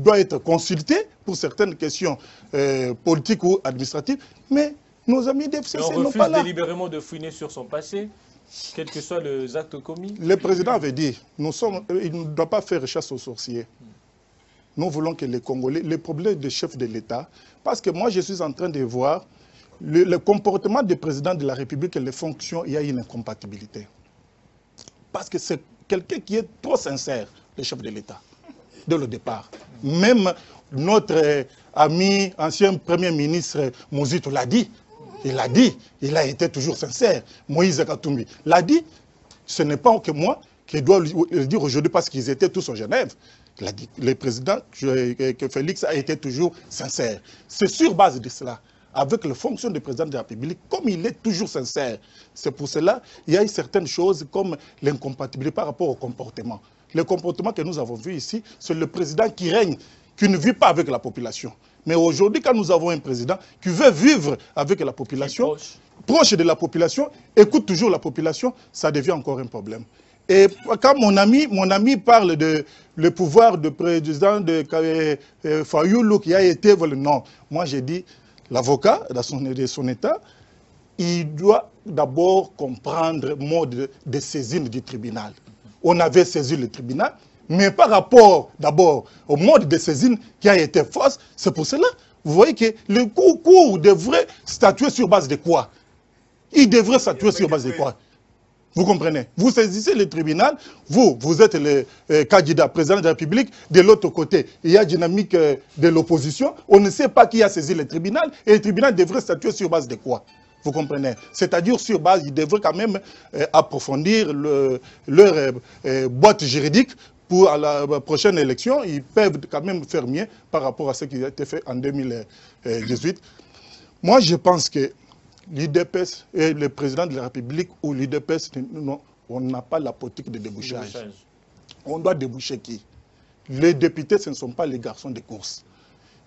doit être consulté pour certaines questions politiques ou administratives, mais nos amis d'FCC n'ont pas là. On refuse délibérément de fouiner sur son passé, quels que soient les actes commis. Le président avait dit, il ne doit pas faire chasse aux sorciers. Nous voulons que les Congolais, les problèmes des chefs de l'État, parce que moi je suis en train de voir le comportement du président de la République et les fonctions, il y a une incompatibilité. Parce que c'est quelqu'un qui est trop sincère, le chef de l'État, dès le départ. Même notre ami, ancien Premier ministre Mouzito l'a dit. Il a dit, il a été toujours sincère. Moïse Katumbi l'a dit. Ce n'est pas que moi qui dois le dire aujourd'hui parce qu'ils étaient tous en Genève. Il a dit, le président, que Félix a été toujours sincère. C'est sur base de cela, avec la fonction de président de la République, comme il est toujours sincère. C'est pour cela qu'il y a certaines choses comme l'incompatibilité par rapport au comportement. Le comportement que nous avons vu ici, c'est le président qui règne, qui ne vit pas avec la population. Mais aujourd'hui, quand nous avons un président qui veut vivre avec la population, proche de la population, écoute toujours la population, ça devient encore un problème. Et quand mon ami parle de le pouvoir de président de Fayoulou qui a été... Non, moi j'ai dit, l'avocat de son État, il doit d'abord comprendre le mode de saisine du tribunal. On avait saisi le tribunal, mais par rapport d'abord au mode de saisine qui a été fausse, c'est pour cela, vous voyez que le cours devrait statuer sur base de quoi? Il devrait statuer sur base de quoi? Vous comprenez? Vous saisissez le tribunal, vous êtes le candidat président de la République, de l'autre côté, il y a dynamique de l'opposition, on ne sait pas qui a saisi le tribunal, et le tribunal devrait statuer sur base de quoi? Vous comprenez? C'est-à-dire sur base, ils devraient quand même approfondir leur boîte juridique pour à la prochaine élection, ils peuvent quand même faire mieux par rapport à ce qui a été fait en 2018. Moi, je pense que l'UDPS et le président de la République ou l'UDPS, on n'a pas la politique de débouchage. On doit déboucher qui? Les députés, ce ne sont pas les garçons de course.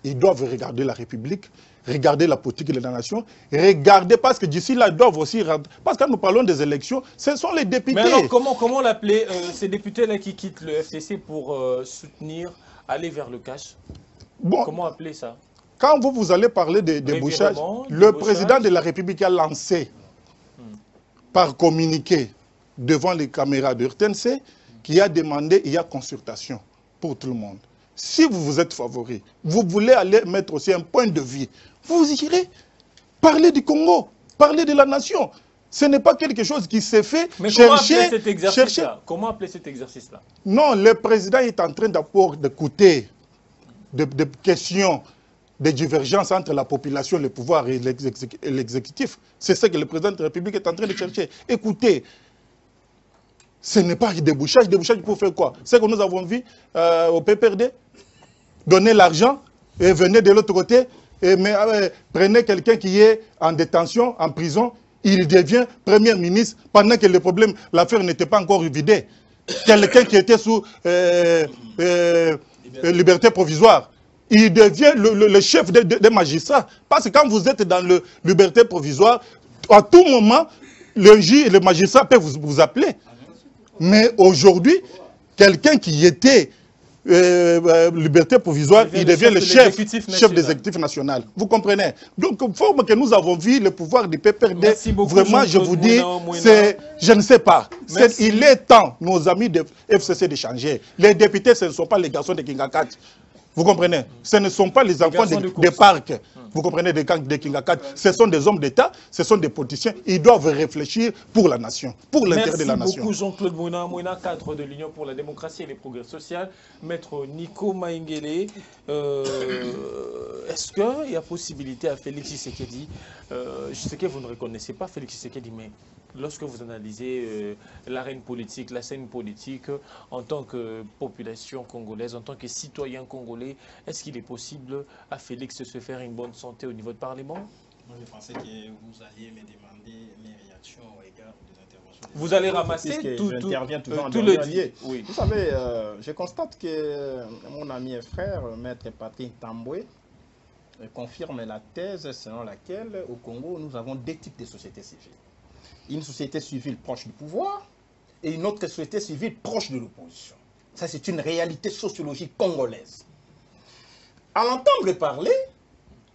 Ils doivent regarder la République, regarder la politique de la nation, regarder, parce que d'ici là, ils doivent aussi... Parce que quand nous parlons des élections, ce sont les députés. Mais alors, comment l'appeler, ces députés-là qui quittent le FCC pour soutenir, aller vers le cash? Bon, comment appeler ça? Quand vous allez parler de débouchage, le président de la République a lancé par communiqué devant les caméras de RTNC qui a demandé, il y a consultation pour tout le monde. Si vous vous êtes favori, vous voulez aller mettre aussi un point de vue, vous irez parler du Congo, parler de la nation. Ce n'est pas quelque chose qui s'est fait. Mais comment appeler cet exercice-là? Comment appeler cet exercice-là? Non, le président est en train d'abord d'écouter des questions de divergences entre la population, le pouvoir et l'exécutif. C'est ce que le président de la République est en train de chercher. Écoutez, ce n'est pas débouchage. Débouchage pour faire quoi? C'est que nous avons vu au PPRD, donner l'argent et venez de l'autre côté, prenez quelqu'un qui est en détention, en prison, il devient Premier ministre pendant que le problème, l'affaire n'était pas encore vidée. Quelqu'un qui était sous liberté provisoire, il devient le chef des magistrats. Parce que quand vous êtes dans la liberté provisoire, à tout moment, le juge et le magistrat peuvent vous appeler. Mais aujourd'hui, quelqu'un qui était liberté provisoire, il devient le chef des exécutifs nationaux. Vous comprenez? Donc, forme que nous avons vu le pouvoir du PPRD, vraiment, je vous dis, je ne sais pas. Il est temps, nos amis de FCC, de changer. Les députés, ce ne sont pas les garçons de Kingakat. Vous comprenez? Ce ne sont pas les enfants des parcs. Vous comprenez, des gangs de Kingakat. Ce sont des hommes d'État, ce sont des politiciens. Ils doivent réfléchir pour la nation, pour l'intérêt de la nation. Merci beaucoup Jean-Claude Mouna, cadre de l'Union pour la démocratie et les progrès sociaux. Maître Nico Maïngele, est-ce qu'il y a possibilité à Félix Tshisekedi, je sais que vous ne reconnaissez pas Félix Tshisekedi, mais lorsque vous analysez l'arène politique, la scène politique, en tant que population congolaise, en tant que citoyen congolais, est-ce qu'il est possible à Félix de se faire une bonne santé au niveau du Parlement? Moi, je pensais que vous alliez me demander mes réactions au regard des interventions. Vous allez ramasser tout le dit. Oui. Vous savez, je constate que mon ami et frère, Maître Patrick Tamboué, confirme la thèse selon laquelle au Congo, nous avons deux types de sociétés civiles. Une société civile proche du pouvoir et une autre société civile proche de l'opposition. Ça, c'est une réalité sociologique congolaise. À l'entendre parler,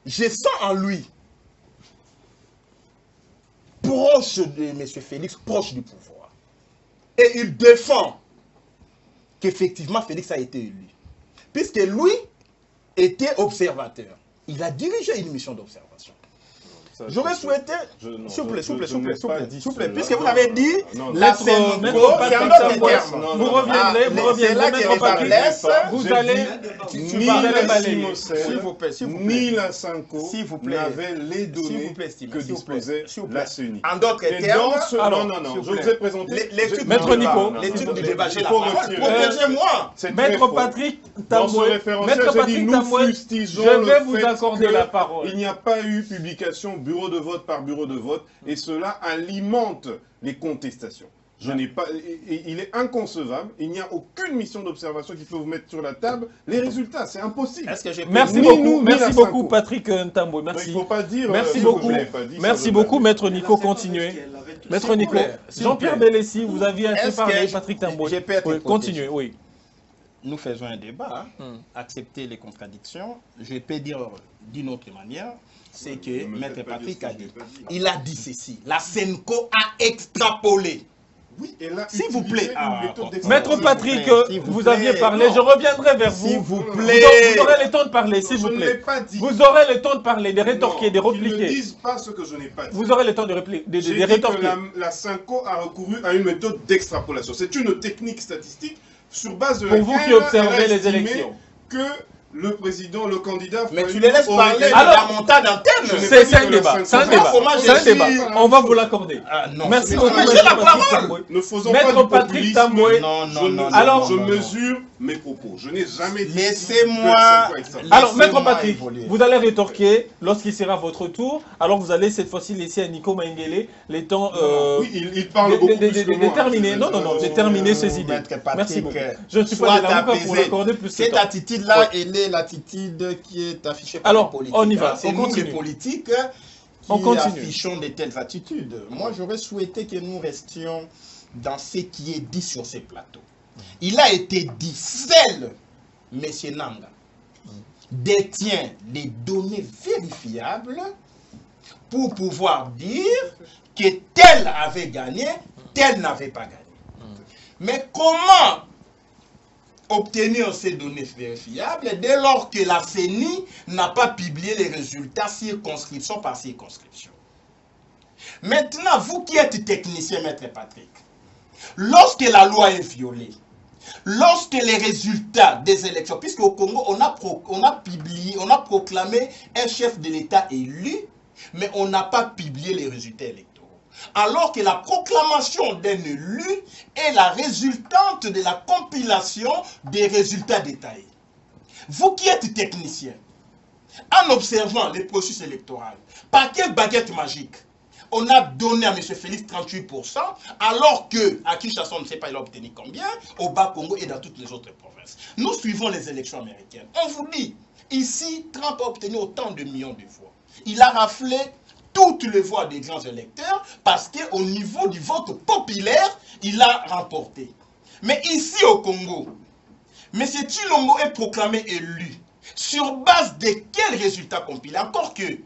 je sens en lui, proche de M. Félix, proche du pouvoir. Et il défend qu'effectivement Félix a été élu. Puisque lui était observateur. Il a dirigé une mission d'observation. J'aurais souhaité, s'il vous plaît, puisque vous avez dit la Senko, c'est un autre terme. Vous reviendrez, Maître Patrick, vous allez, s'il vous plaît, ni la Senko n'avait les données que disposait la CENI. En d'autres termes, non, je vous ai présenté. Maître Nico, l'étude du débat, j'ai la parole, protégez-moi. Maître Patrick Tamboué, je vais vous accorder la parole. Il n'y a pas eu publication bureau de vote par bureau de vote, et cela alimente les contestations. Je n'ai pas, il est inconcevable, il n'y a aucune mission d'observation qui peut vous mettre sur la table les résultats, c'est impossible. Merci beaucoup Patrick Tamboué, merci. Il faut pas dire, merci beaucoup Maître Nico, continuez. Maître Nico, Jean-Pierre Bellessi, vous aviez assez parlé, Patrick Tamboué. Continuez, oui. Nous faisons un débat, accepter les contradictions. Je peux dire d'une autre manière, c'est que Maître Patrick a dit. Il a dit ceci. La Senko a extrapolé. Oui, et là, s'il vous plaît. Maître Patrick, vous aviez parlé, je reviendrai vers vous. S'il vous plaît. Vous aurez le temps de parler, s'il vous plaît. Vous aurez le temps de parler, de rétorquer, de répliquer. Ils ne disent pas ce que je n'ai pas dit. Vous aurez le temps de rétorquer. La Senko a recouru à une méthode d'extrapolation. C'est une technique statistique sur base de laquelle vous qui observez les élections que le président, le candidat... Mais tu les laisses parler de la montagne interne. C'est un débat. C'est un débat. On va vous l'accorder. Merci beaucoup. Ne faisons pas du Patrick Tamboué. Non. Alors, je mesure mes propos. Je n'ai jamais dit... Laissez-moi... Alors, Maître Patrick, vous allez rétorquer lorsqu'il sera votre tour. Alors, vous allez cette fois-ci laisser à Nico Mengele les temps... Oui, il parle beaucoup plus que moi. Déterminer, non, de terminer ses idées. Merci beaucoup. Je ne suis pas de l'avocat pour l'accorder plus que cette attitude-là, elle est l'attitude qui est affichée par les politiques. On y va, c'est nous les politiques qui affichons de telles attitudes. Moi, j'aurais souhaité que nous restions dans ce qui est dit sur ces plateaux. Il a été dit, seul M. Nanga détient des données vérifiables pour pouvoir dire que tel avait gagné, tel n'avait pas gagné. Mais comment obtenir ces données vérifiables dès lors que la CENI n'a pas publié les résultats circonscription par circonscription? Maintenant, vous qui êtes technicien, Maître Patrick, lorsque la loi est violée, lorsque les résultats des élections, puisque au Congo, on a proclamé un chef de l'État élu, mais on n'a pas publié les résultats électoraux. Alors que la proclamation d'un élu est la résultante de la compilation des résultats détaillés. Vous qui êtes technicien, en observant les processus électoraux, par quelle baguette magique on a donné à M. Félix 38%, alors qu'à Kinshasa, on ne sait pas il a obtenu combien, au Bas-Congo et dans toutes les autres provinces. Nous suivons les élections américaines. On vous dit, ici, Trump a obtenu autant de millions de voix. Il a raflé toutes les voix des grands électeurs parce qu'au niveau du vote populaire, il a remporté. Mais ici au Congo, M. Tshilombo est proclamé élu. Sur base de quels résultats compilés? Encore que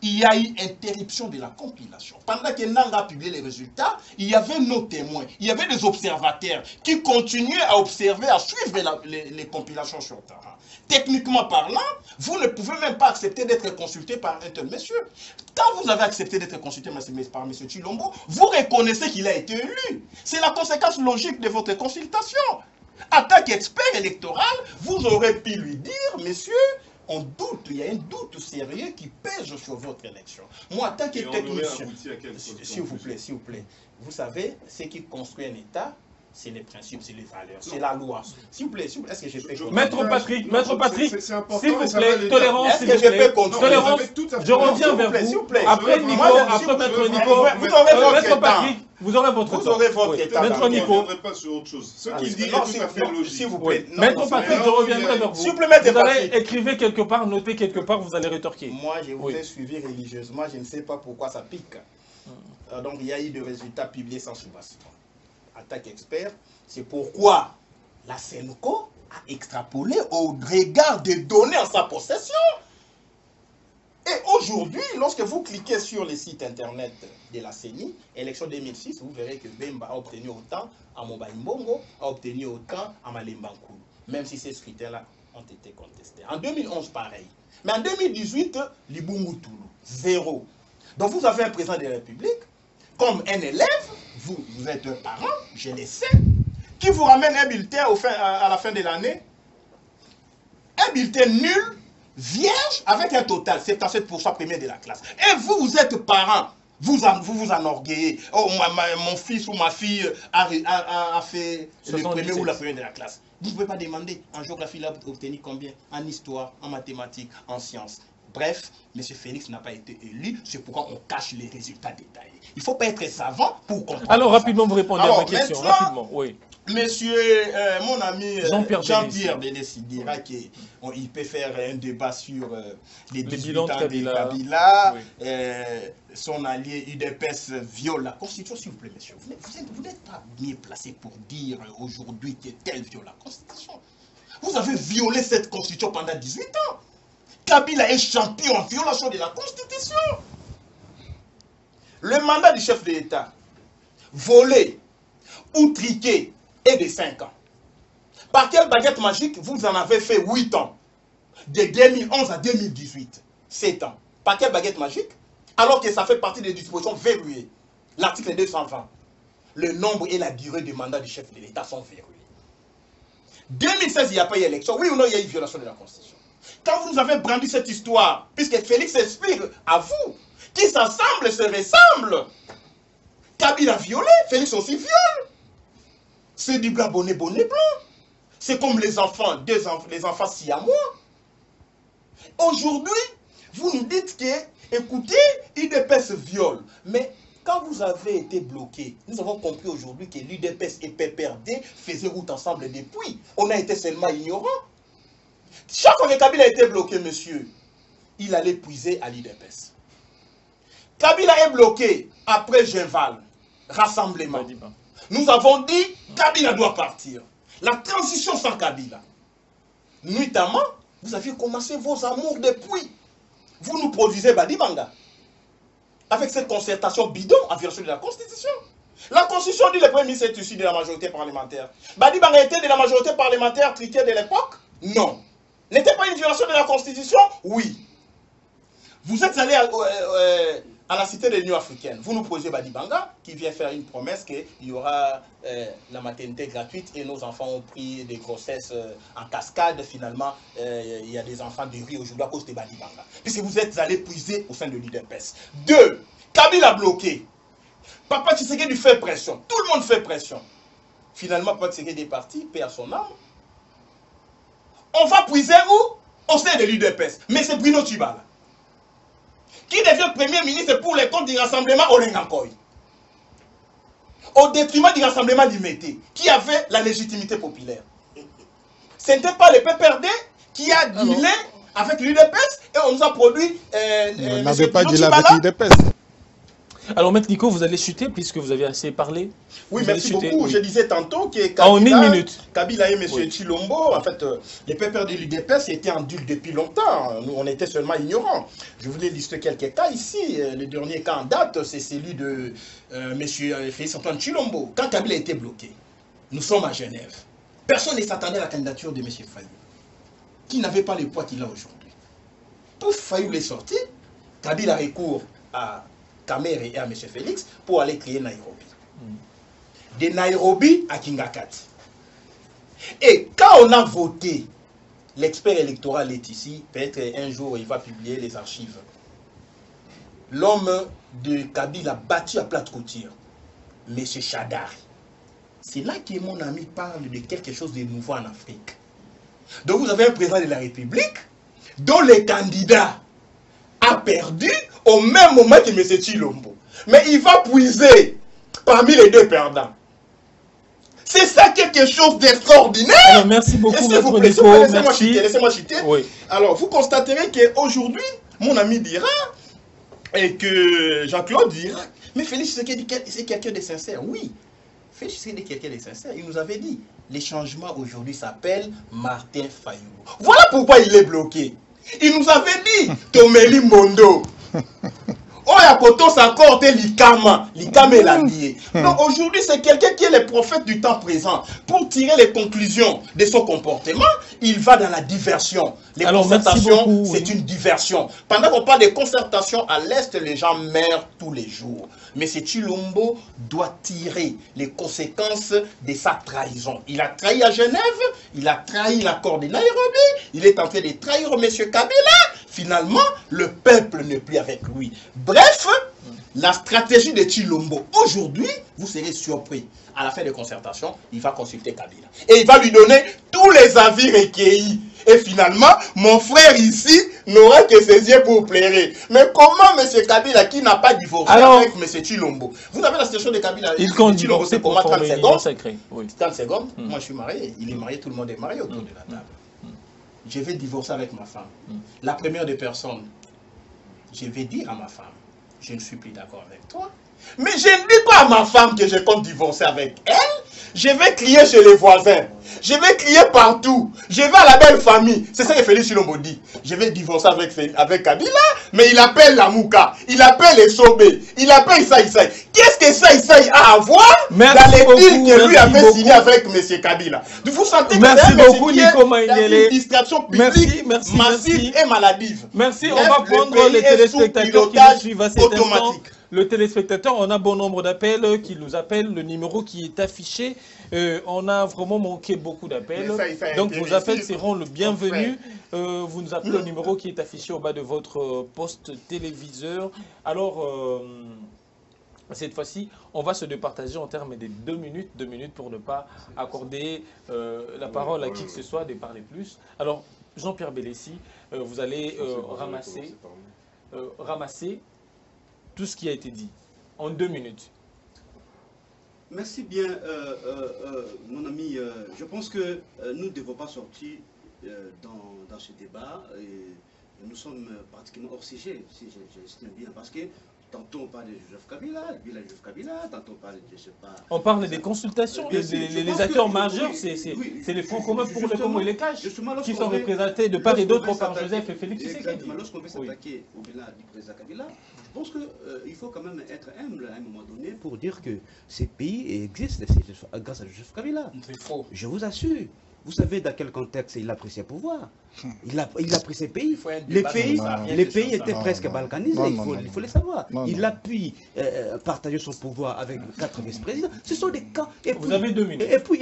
il y a eu interruption de la compilation. Pendant que Nanga a publié les résultats, il y avait nos témoins, il y avait des observateurs qui continuaient à observer, à suivre les compilations sur terrain. Techniquement parlant, vous ne pouvez même pas accepter d'être consulté par un tel monsieur. Quand vous avez accepté d'être consulté par M. Tshilombo, vous reconnaissez qu'il a été élu. C'est la conséquence logique de votre consultation. En tant qu'expert électoral, vous aurez pu lui dire, monsieur, on doute, il y a un doute sérieux qui pèse sur votre élection. Moi, en tant que technicien, s'il vous plaît, vous savez, ce qui construit un État, c'est les principes, c'est les valeurs, c'est la loi. S'il vous plaît, est-ce que je peux continuer? Maître Patrick, s'il vous plaît, tolérance, s'il vous plaît. Tolérance, je reviens vers vous. Après Nico, après Maître Nico, vous aurez Maître Patrick, vous aurez votre temps. Maître Nico, ce qu'il dit est tout à fait logique. S'il vous plaît. Maître Patrick, je reviendrai vers vous. S'il vous plaît, Maître Patrick. Vous allez écrire quelque part, noter quelque part, vous allez rétorquer. Moi, je vous ai suivi religieusement, je ne sais pas pourquoi ça pique. Donc, il y a eu des résultats publiés sans soubassement. En tant qu'expert, c'est pourquoi la Senko à extrapoler au regard des données en sa possession. Et aujourd'hui, lorsque vous cliquez sur le site internet de la CENI, élection 2006, vous verrez que Bemba a obtenu autant à Mobaïmbongo, a obtenu autant à Malembankoulou, même si ces scrutins-là ont été contestés. En 2011, pareil. Mais en 2018, Libungu Toulou, 0. Donc vous avez un président de la République, comme un élève, vous êtes un parent, je le sais, qui vous ramène un bulletin à la fin de l'année, un bulletin nul, vierge, avec un total 77% premier de la classe. Et vous êtes parent, vous enorgueillez. Oh, mon fils ou ma fille a fait le premier ou la première de la classe. Vous ne pouvez pas demander en géographie, il a obtenu combien, en histoire, en mathématiques, en sciences. Bref, M. Félix n'a pas été élu, c'est pourquoi on cache les résultats détaillés. Il ne faut pas être savant pour comprendre. Alors, rapidement, vous répondez à ma question. Rapidement, oui. Monsieur, mon ami Jean-Pierre Dédé dira qu'il peut faire un débat sur les 18 ans de Kabila. Oui. Son allié UDPS viole la Constitution, s'il vous plaît, monsieur. Vous n'êtes pas bien placé pour dire aujourd'hui que tel viole la Constitution. Vous avez violé cette Constitution pendant 18 ans. Kabila est champion en violation de la Constitution. Le mandat du chef de l'État, volé ou triqué, est de 5 ans. Par quelle baguette magique vous en avez fait 8 ans? De 2011 à 2018. 7 ans. Par quelle baguette magique? Alors que ça fait partie des dispositions verrouillées. L'article 220. Le nombre et la durée du mandat du chef de l'État sont verrouillés. 2016, il n'y a pas eu élection. Oui ou non, il y a eu violation de la Constitution. Quand vous nous avez brandi cette histoire, puisque Félix explique à vous, qui s'assemblent se ressemblent. Kabila a violé, Félix aussi viole. C'est du blanc bonnet blanc. C'est comme les enfants, les enfants siamois. Aujourd'hui, vous nous dites que, écoutez, l'UDPS viole. Mais quand vous avez été bloqué, nous avons compris aujourd'hui que l'UDPS et PPRD faisaient route ensemble depuis. On a été seulement ignorants. Chaque fois que Kabila a été bloqué, monsieur, il allait puiser à l'UDPS. Kabila est bloqué après Genval, rassemblement. Nous avons dit Kabila doit partir. La transition sans Kabila. Nuitamment, vous aviez commencé vos amours depuis. Vous nous produisez Badibanga. Avec cette concertation bidon en violation de la Constitution. La Constitution dit que le Premier ministre est issu de la majorité parlementaire. Badibanga était de la majorité parlementaire triquée de l'époque? Non. N'était pas une violation de la Constitution? Oui. Vous êtes allé à la cité de l'Union africaine. Vous nous posez Badibanga, qui vient faire une promesse qu'il y aura la maternité gratuite et nos enfants ont pris des grossesses en cascade. Finalement, il y a des enfants de rue aujourd'hui à cause de Badibanga. Puisque vous êtes allé puiser au sein de l'UDPS. 2. Kabila bloqué. Papa Tshisekedi fait pression. Tout le monde fait pression. Finalement, Papa Tshisekedi est parti, paix à son âme. On va puiser où? Au sein de l'UDPS. Mais c'est Bruno Tshibala qui devient Premier ministre pour les comptes du rassemblement Olengankoy. Au détriment du rassemblement du Mété, qui avait la légitimité populaire. Ce n'était pas le PPRD qui a dealé avec l'UDPS et on nous a produit... on n'avait pas dealé avec l'UDPS. Alors, Maître Nico, vous allez chuter puisque vous avez assez parlé. Oui, merci beaucoup. Oui. Je disais tantôt que Kabila et M. Chilombo, en fait, les pépères de l'UDPS étaient en dul depuis longtemps. Nous, on était seulement ignorants. Je voulais lister quelques cas ici. Le dernier cas en date, c'est celui de M. Félix-Antoine Chilombo. Quand Kabila a été bloqué, nous sommes à Genève. Personne ne s'attendait à la candidature de M. Fayou, qui n'avait pas le poids qu'il a aujourd'hui. Pour Fayou est sorti, Kabila recourt à Kamere et à M. Félix pour aller créer Nairobi. De Nairobi à Kingakati. Et quand on a voté, l'expert électoral est ici, peut-être un jour il va publier les archives. L'homme de Kabila battu à plate couture, M. Chadari. C'est là que mon ami parle de quelque chose de nouveau en Afrique. Donc vous avez un président de la République dont le candidat a perdu au même moment que M. Chilombo. Mais il va puiser parmi les deux perdants. C'est ça quelque chose d'extraordinaire. Alors, merci beaucoup, Maître Nico. Laissez-moi citer. Oui. Alors, vous constaterez qu'aujourd'hui, mon ami dira, et que Jean-Claude dira, mais Félix, c'est quelqu'un de sincère. Oui. Félix Tshisekedi est quelqu'un de sincère. Il nous avait dit, les changements aujourd'hui s'appellent Martin Fayulu. Voilà pourquoi il est bloqué. Il nous avait dit, Tomeli Mondo. Oh, ya koto s'accorde l'ikama est l'allié. Donc aujourd'hui, c'est quelqu'un qui est le prophète du temps présent. Pour tirer les conclusions de son comportement, il va dans la diversion. Les concertations, c'est une diversion. Pendant qu'on parle de concertations à l'Est, les gens meurent tous les jours. Mais M. Tshilombo doit tirer les conséquences de sa trahison. Il a trahi à Genève, il a trahi l'accord de Nairobi, il est en train de trahir M. Kabila. Finalement, le peuple n'est plus avec lui. Bref, la stratégie de Tshilombo, aujourd'hui, vous serez surpris. À la fin de concertation, il va consulter Kabila. Et il va lui donner tous les avis recueillis. Et finalement, mon frère ici n'aura que ses yeux pour plairer. Mais comment M. Kabila, qui n'a pas divorcé avec M. Tshilombo, vous avez la situation de Kabila. Il compte divorcer pour 30 secondes. 30 secondes, Mm. moi je suis marié. Il est marié, tout le monde est marié autour de la table. Je vais divorcer avec ma femme. La première des personnes, je vais dire à ma femme, je ne suis plus d'accord avec toi. Mais je ne dis pas à ma femme que je compte divorcer avec elle. Je vais crier chez les voisins. Je vais crier partout. Je vais à la belle famille. C'est ça que Félix Tshilombo dit. Je vais divorcer avec Kabila, mais il appelle la Mouka, il appelle les Sobé, il appelle Saïsaï. Qu'est-ce que Saïsaï a à voir dans les deals que lui avait signé avec M. Kabila? Vous sentez que c'est une distraction publique massive et maladive. Merci, on va prendre les téléspectateurs qui nous suivent à cet instant. Le téléspectateur, on a bon nombre d'appels qui nous appellent, le numéro qui est affiché. On a vraiment manqué beaucoup d'appels. Donc vos appels seront le bienvenu. Vous nous appelez au numéro qui est affiché au bas de votre poste téléviseur. Alors, cette fois-ci, on va se départager en termes de 2 minutes. 2 minutes pour ne pas accorder la parole à qui que ce soit de parler plus. Alors, Jean-Pierre Bélessi, vous allez ramasser tout ce qui a été dit en 2 minutes. Merci bien, mon ami. Je pense que nous ne devons pas sortir dans ce débat. Et nous sommes pratiquement hors sujet, si j'estime bien, parce que tantôt on parle de Joseph Kabila, Joseph Kabila, tantôt on parle de, je sais pas... On parle des consultations, les acteurs majeurs, c'est les fonds communs pour le Congo et les caches, qui sont représentés de part et d'autre par Joseph et Félix Tshisekedi. Exactement, lorsqu'on veut s'attaquer au bilan du président Kabila, je pense qu'il faut quand même être humble à un moment donné pour dire que ces pays existent grâce à Joseph Kabila. C'est faux. Je vous assure. Vous savez dans quel contexte il a pris ses pouvoirs. Il a pris ses pays. Les pays étaient presque balkanisés, il faut le savoir. Il a pu partager son pouvoir avec 4 vice-présidents. Ce sont des cas. Vous avez 2 minutes. Et puis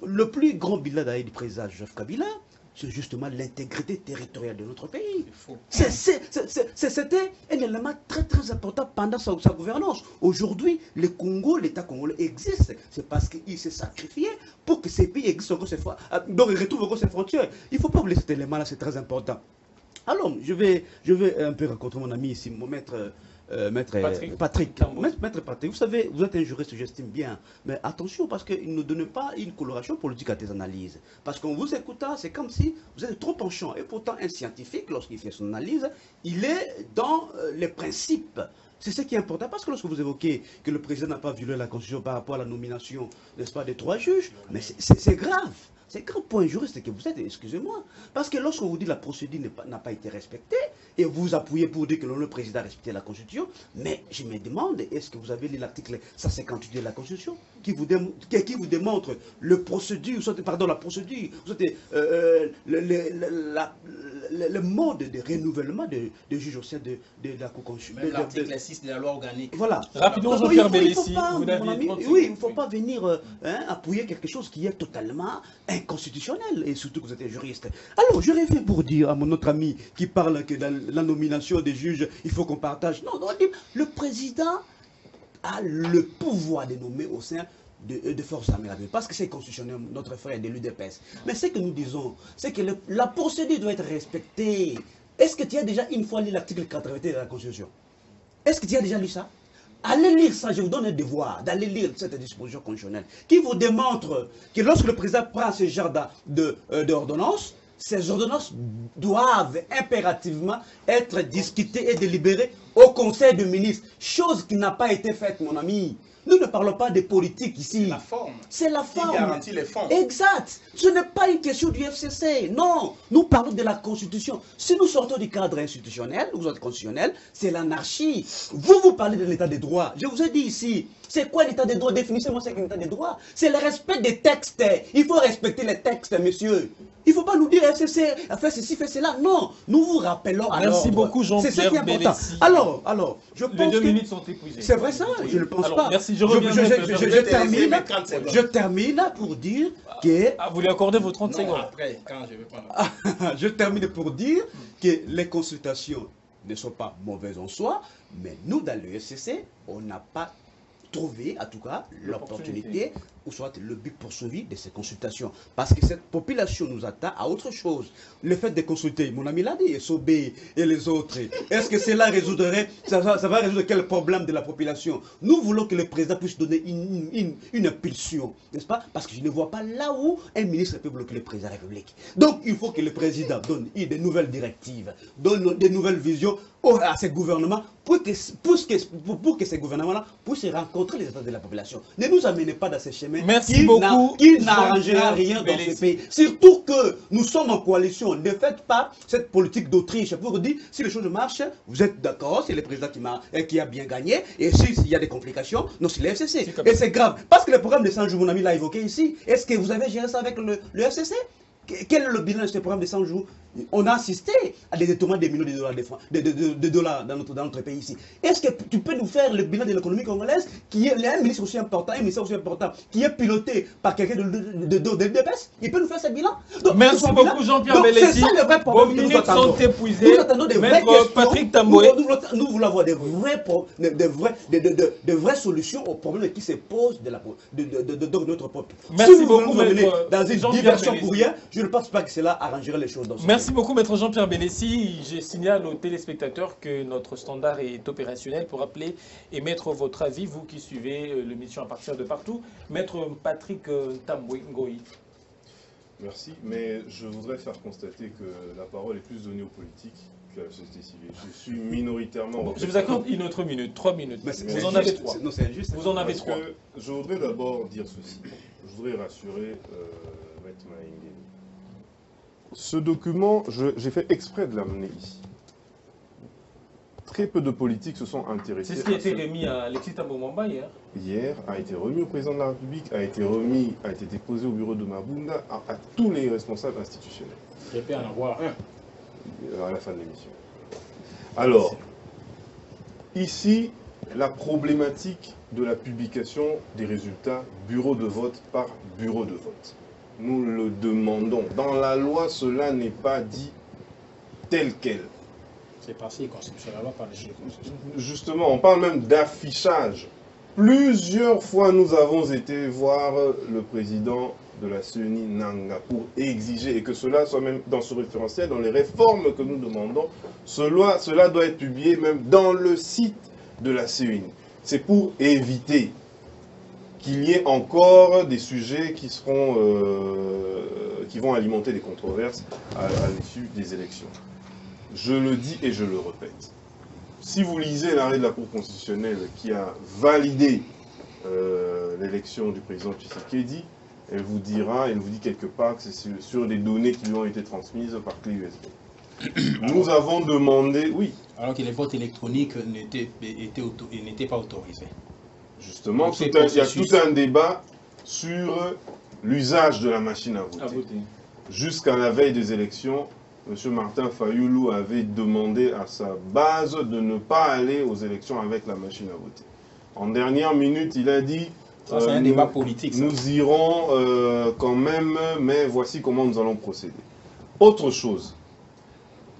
le plus grand bilan du président Joseph Kabila, c'est justement l'intégrité territoriale de notre pays. C'était un élément très très important pendant sa gouvernance. Aujourd'hui, l'État congolais existe. C'est parce qu'il s'est sacrifié pour que ces pays existent encore cette fois. Donc, ils retrouvent encore ses frontières. Il ne faut pas oublier cet élément-là, c'est très important. Alors, je vais un peu rencontrer mon ami ici, mon maître Patrick. Maître Patrick, vous savez, vous êtes un juriste, j'estime bien. Mais attention, parce qu'il ne donne pas une coloration politique à tes analyses. Parce qu'en vous écoutant, c'est comme si vous êtes trop penchant. Et pourtant, un scientifique, lorsqu'il fait son analyse, il est dans les principes. C'est ce qui est important, parce que lorsque vous évoquez que le président n'a pas violé la Constitution par rapport à la nomination, n'est-ce pas, des 3 juges, mais c'est grave. C'est grand point juriste que vous êtes, excusez-moi. Parce que lorsqu'on vous dit que la procédure n'a pas été respectée, et vous appuyez pour dire que le président a respecté la Constitution, mais je me demande, est-ce que vous avez lu l'article 158 de la Constitution qui vous démontre la procédure, le mode de renouvellement de juges au sein de la Cour constitutionnelle. Même l'article 6 de la loi organique. Voilà. Rapidement, Jean-Pierre Bélessi, vous n'aviez 30 secondes. Oui, il ne faut pas venir appuyer quelque chose qui est totalement inconstitutionnel, et surtout que vous êtes un juriste. Alors, je reviens pour dire à mon autre ami qui parle que dans la nomination des juges, il faut qu'on partage. Non, le président a le pouvoir de nommer au sein de forces armées, parce que c'est constitutionnel, notre frère de l'UDPS. Mais ce que nous disons, c'est que la procédure doit être respectée. Est-ce que tu as déjà une fois lu l'article 81 de la Constitution? Est-ce que tu as déjà lu ça? Allez lire ça, je vous donne un devoir d'aller lire cette disposition constitutionnelle qui vous démontre que lorsque le président prend ce genre d'ordonnances, ces ordonnances doivent impérativement être discutées et délibérées au Conseil des ministres, chose qui n'a pas été faite, mon ami. Nous ne parlons pas de politique ici. La forme. C'est la Qui forme. garantit les fonds. Exact. Ce n'est pas une question du FCC. Non. Nous parlons de la Constitution. Si nous sortons du cadre institutionnel, ou constitutionnel, c'est l'anarchie. Vous parlez de l'état des droits. Je vous ai dit ici, c'est quoi l'état des droits? Définissez-moi ce qu'est l'état des droits. C'est le respect des textes. Il faut respecter les textes, monsieur. Il ne faut pas nous dire FCC a fait ceci, fait cela. Non. Nous vous rappelons à Merci l'ordre. beaucoup, Jean-Pierre C'est ça qui est important. Bélessi. Alors, je pense Les 2 que... minutes sont épuisées. C'est vrai ça, je ne pense Alors, pas. merci, je reviens. Je termine pour dire que... Ah, vous lui accordez vos 30 secondes. Après, quand je vais prendre... Je termine pour dire que les consultations ne sont pas mauvaises en soi, mais nous, dans le FCC, on n'a pas trouvé, en tout cas, l'opportunité ou soit le but poursuivi de ces consultations. Parce que cette population nous attend à autre chose. Le fait de consulter, mon ami l'a dit, Sobé et les autres, est-ce que cela résoudrait, ça va résoudre quel problème de la population? Nous voulons que le président puisse donner une impulsion, n'est-ce pas? Parce que je ne vois pas là où un ministre peut bloquer le président de la République. Donc il faut que le président donne des nouvelles directives, donne des nouvelles visions à ces gouvernements pour que ces gouvernements-là puissent rencontrer les attentes de la population. Ne nous amenez pas dans ces chemins qui n'arrangera rien dans ce pays. Surtout que nous sommes en coalition. Ne faites pas cette politique d'Autriche pour dire si les choses marchent, vous êtes d'accord, c'est le président qui a bien gagné, et s'il y a des complications, non, c'est le FCC. Et c'est grave. Parce que le programme de 100 jours, mon ami l'a évoqué ici, est-ce que vous avez géré ça avec le FCC? Quel est le bilan de ce programme de 100 jours? On a assisté à des détournements de millions de dollars dans notre pays ici. Est-ce que tu peux nous faire le bilan de l'économie congolaise, qui est un ministre aussi important, un ministère aussi important, qui est piloté par quelqu'un de DPS? Il peut nous faire ce bilan? Donc, merci beaucoup, Jean-Pierre Bélessi. Vos minutes sont épuisées. Nous attendons des vraies Maître Patrick Tamboué. Nous voulons avoir de vraies solutions aux problèmes qui se posent de notre peuple. Merci Si beaucoup, Maître dans une diversion Bélessi. pour rien, je ne pense pas que cela arrangerait les choses dans ce Merci beaucoup, Maître Jean-Pierre Bélessi. Je signale aux téléspectateurs que notre standard est opérationnel pour appeler et mettre votre avis, vous qui suivez l'émission à partir de partout. Maître Patrick Tamboué Ngoï. Merci, mais je voudrais faire constater que la parole est plus donnée aux politiques qu'à la société civile. Je suis minoritairement... Bon, je vous accorde une autre minute, 3 minutes. Vous en avez 3. Non, c'est injuste. Vous en avez Parce 3. que je voudrais d'abord dire ceci. Je voudrais rassurer Maître Maïngé. Ce document, j'ai fait exprès de l'amener ici. Très peu de politiques se sont intéressés. C'est ce qui a été remis à Alexis Tambomamba hier. Hier, a été remis au président de la République, a été déposé au bureau de Mabunda, à tous les responsables institutionnels. Je peux en avoir un. À la fin de l'émission. Alors, ici, la problématique de la publication des résultats bureau de vote par bureau de vote. Nous le demandons. Dans la loi, cela n'est pas dit tel quel. C'est passé constitutionnellement par les juges. Justement, on parle même d'affichage. Plusieurs fois, nous avons été voir le président de la CENI Nanga pour exiger, et que cela soit même dans ce référentiel, dans les réformes que nous demandons, cela doit être publié même dans le site de la CENI. C'est pour éviter qu'il y ait encore des sujets qui vont alimenter des controverses à l'issue des élections. Je le dis et je le répète. Si vous lisez l'arrêt de la Cour constitutionnelle qui a validé l'élection du président Tshisekedi, elle vous dit quelque part que c'est sur des données qui lui ont été transmises par clé USB. Nous avons demandé, oui. Alors que les votes électroniques n'étaient pas autorisés. Justement, il y a tout un débat sur l'usage de la machine à voter. Jusqu'à la veille des élections, M. Martin Fayoulou avait demandé à sa base de ne pas aller aux élections avec la machine à voter. En dernière minute, il a dit... c'est un débat politique. Ça. Nous irons quand même, mais voici comment nous allons procéder. Autre chose.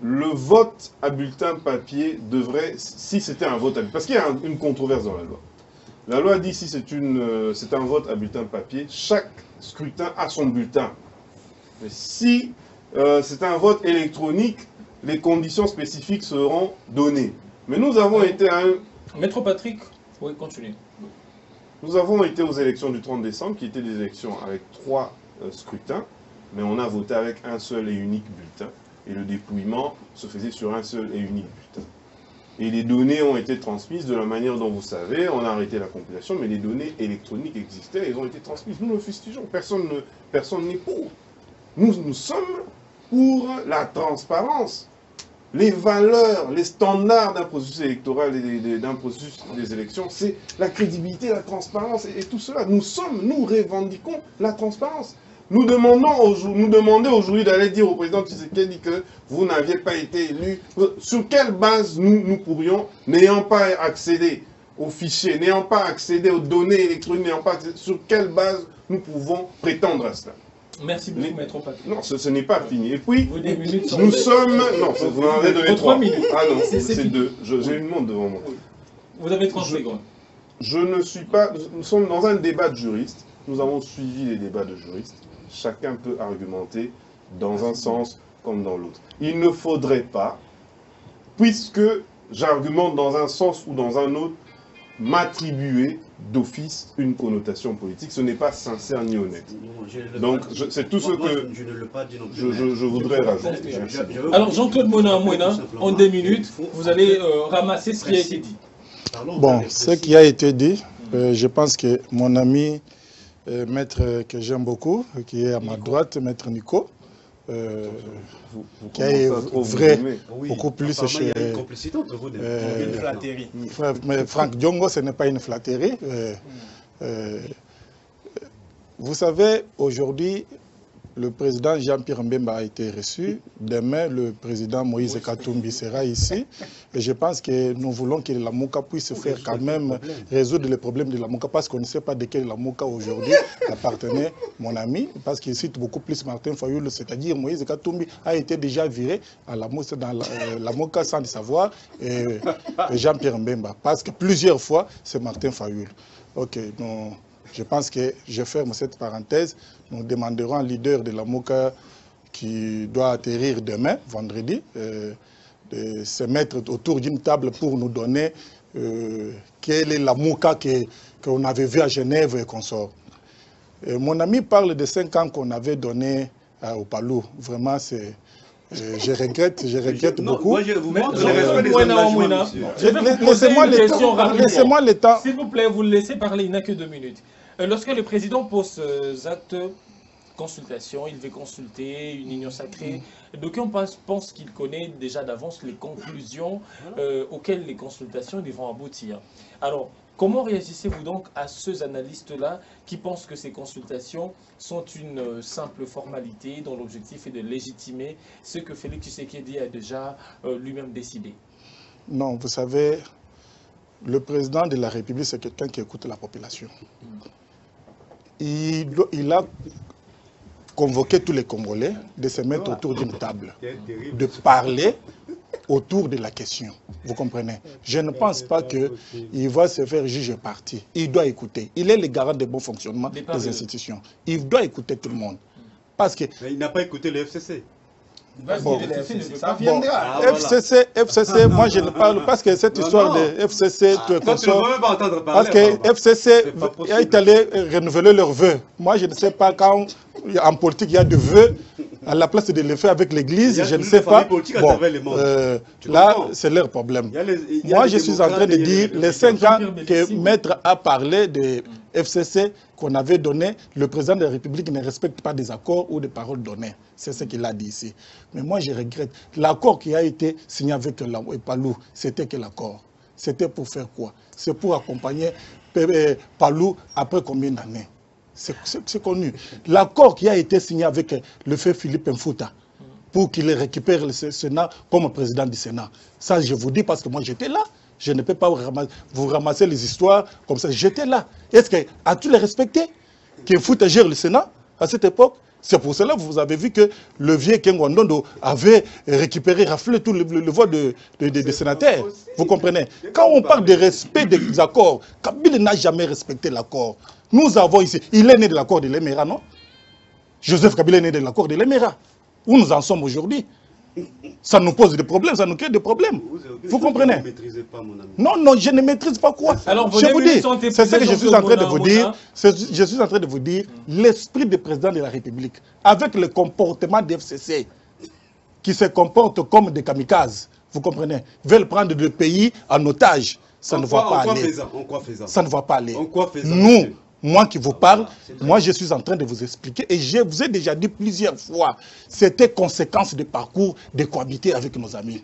Le vote à bulletin papier devrait, si c'était un vote à bulletin, parce qu'il y a une controverse dans la loi. La loi dit si c'est un vote à bulletin papier, chaque scrutin a son bulletin. Mais si c'est un vote électronique, les conditions spécifiques seront données. Mais nous avons été à un... Maître Patrick, oui, continue. Nous avons été aux élections du 30 décembre, qui étaient des élections avec 3 scrutins, mais on a voté avec un seul et unique bulletin. Et le dépouillement se faisait sur un seul et unique bulletin. Et les données ont été transmises de la manière dont vous savez. On a arrêté la compilation, mais les données électroniques existaient, elles ont été transmises. Nous le fustigeons, personne n'est pour. Nous sommes pour la transparence. Les valeurs, les standards d'un processus électoral et d'un processus des élections, c'est la crédibilité, la transparence et tout cela. Nous revendiquons la transparence. Nous demandons aujourd'hui d'aller dire au président Tshisekedi que vous n'aviez pas été élu. Sur quelle base nous pourrions, n'ayant pas accédé aux fichiers, n'ayant pas accédé aux données électroniques, sur quelle base nous pouvons prétendre à cela? Merci beaucoup, Maître Patrick. Non, ce n'est pas fini. Et puis, nous nous sommes... Non, vous en avez donné 3 minutes. Ah non, c'est 2. J'ai une montre devant moi. Vous avez 30 secondes. Je ne suis pas... Nous sommes dans un débat de juristes. Nous avons suivi les débats de juristes. Chacun peut argumenter dans un sens comme dans l'autre. Il ne faudrait pas, puisque j'argumente dans un sens ou dans un autre, m'attribuer d'office une connotation politique. Ce n'est pas sincère ni honnête. Donc, c'est tout ce que je voudrais rajouter. Alors, Jean-Claude Mona, en 2 minutes, vous allez ramasser ce qui a été dit. Bon, ce qui a été dit, je pense que mon ami, maître que j'aime beaucoup, qui est à ma droite, maître Nico, qui est vrai, beaucoup plus chez... Il y a une complicité entre vous deux. Une flatterie. Mais Franck Diongo, ce n'est pas une flatterie. Vous savez, aujourd'hui, le président Jean-Pierre Mbemba a été reçu. Demain, le président Moïse Katumbi sera ici. Et je pense que nous voulons que la Mouka puisse faire quand même résoudre les problèmes de la Mouka, parce qu'on ne sait pas de quel la Mouka aujourd'hui appartenait mon ami, parce qu'il cite beaucoup plus Martin Fayoul, c'est-à-dire Moïse Katumbi a été déjà viré à la Moussa, dans la Mouka sans le savoir, et Jean-Pierre Mbemba, parce que plusieurs fois, c'est Martin Fayoul. Ok, donc je pense que je ferme cette parenthèse. Nous demanderons un leader de la MOCA qui doit atterrir demain, vendredi, de se mettre autour d'une table pour nous donner quelle est la MOCA qu'on avait vue à Genève et qu'on sort. Mon ami parle de 5 ans qu'on avait donné au Palou. Vraiment, c'est... je regrette beaucoup. Moi, je vous montre Laissez-moi le temps. S'il vous plaît, vous le laissez parler, il n'a que 2 minutes. Lorsque le président pose ces actes consultation, il veut consulter une union sacrée. D'aucuns pensent qu'il connaît déjà d'avance les conclusions auxquelles les consultations devront aboutir. Alors, comment réagissez-vous donc à ceux analystes-là qui pensent que ces consultations sont une simple formalité dont l'objectif est de légitimer ce que Félix Tshisekedi a déjà lui-même décidé? Non, vous savez, le président de la République, c'est quelqu'un qui écoute la population. Il a convoqué tous les Congolais de se mettre autour d'une table, de parler autour de la question. Vous comprenez? Je ne pense pas qu'il va se faire juge parti. Il doit écouter. Il est le garant du bon fonctionnement des institutions. Il doit écouter tout le monde. Parce que... Mais il n'a pas écouté le FCC. Bon, ça viendra. FCC, moi je ne parle parce que cette histoire de FCC, tu ne veux même pas entendre parler. Parce que FCC est allé renouveler leurs vœux. Moi je ne sais pas quand en politique il y a des vœux à la place de les faire avec l'église, je ne sais pas. Bon, là c'est leur problème. Moi je suis en train de dire les 5 ans que Maître a parlé de FCC qu'on avait donné, le président de la République ne respecte pas des accords ou des paroles données. C'est ce qu'il a dit ici. Mais moi, je regrette. L'accord qui a été signé avec Palou, c'était quel accord? C'était pour faire quoi? C'est pour accompagner Palou après combien d'années? C'est connu. L'accord qui a été signé avec le fait Philippe Mfouta, pour qu'il récupère le Sénat comme président du Sénat. Ça, je vous dis parce que moi, j'étais là. Je ne peux pas vous ramasser les histoires comme ça. J'étais là. Est-ce qu'as-tu les respecté? Que Mfouta gère le Sénat à cette époque? C'est pour cela que vous avez vu que le vieux Kengo avait récupéré, raflé tout le vote des sénateurs. Vous comprenez? Quand on parle de respect des accords, Kabila n'a jamais respecté l'accord. Nous avons ici, il est né de l'accord de l'Émirat, non? Joseph Kabila est né de l'accord de l'Émirat. Où nous en sommes aujourd'hui? Ça nous pose des problèmes, ça nous crée des problèmes. Vous comprenez? Vous ne maîtrisez pas, mon ami. Non, non, je ne maîtrise pas quoi. Alors, je vous dis, c'est ce que je suis en train de vous dire. Je suis en train de vous dire, l'esprit du président de la République, avec le comportement des FCC, qui se comportent comme des kamikazes, Vous comprenez? Veulent prendre le pays en otage. Ça ne va pas aller. Ça ne va pas aller. Nous, moi qui vous parle, moi je suis en train de vous expliquer et je vous ai déjà dit plusieurs fois, c'était conséquence de parcours de cohabiter avec nos amis.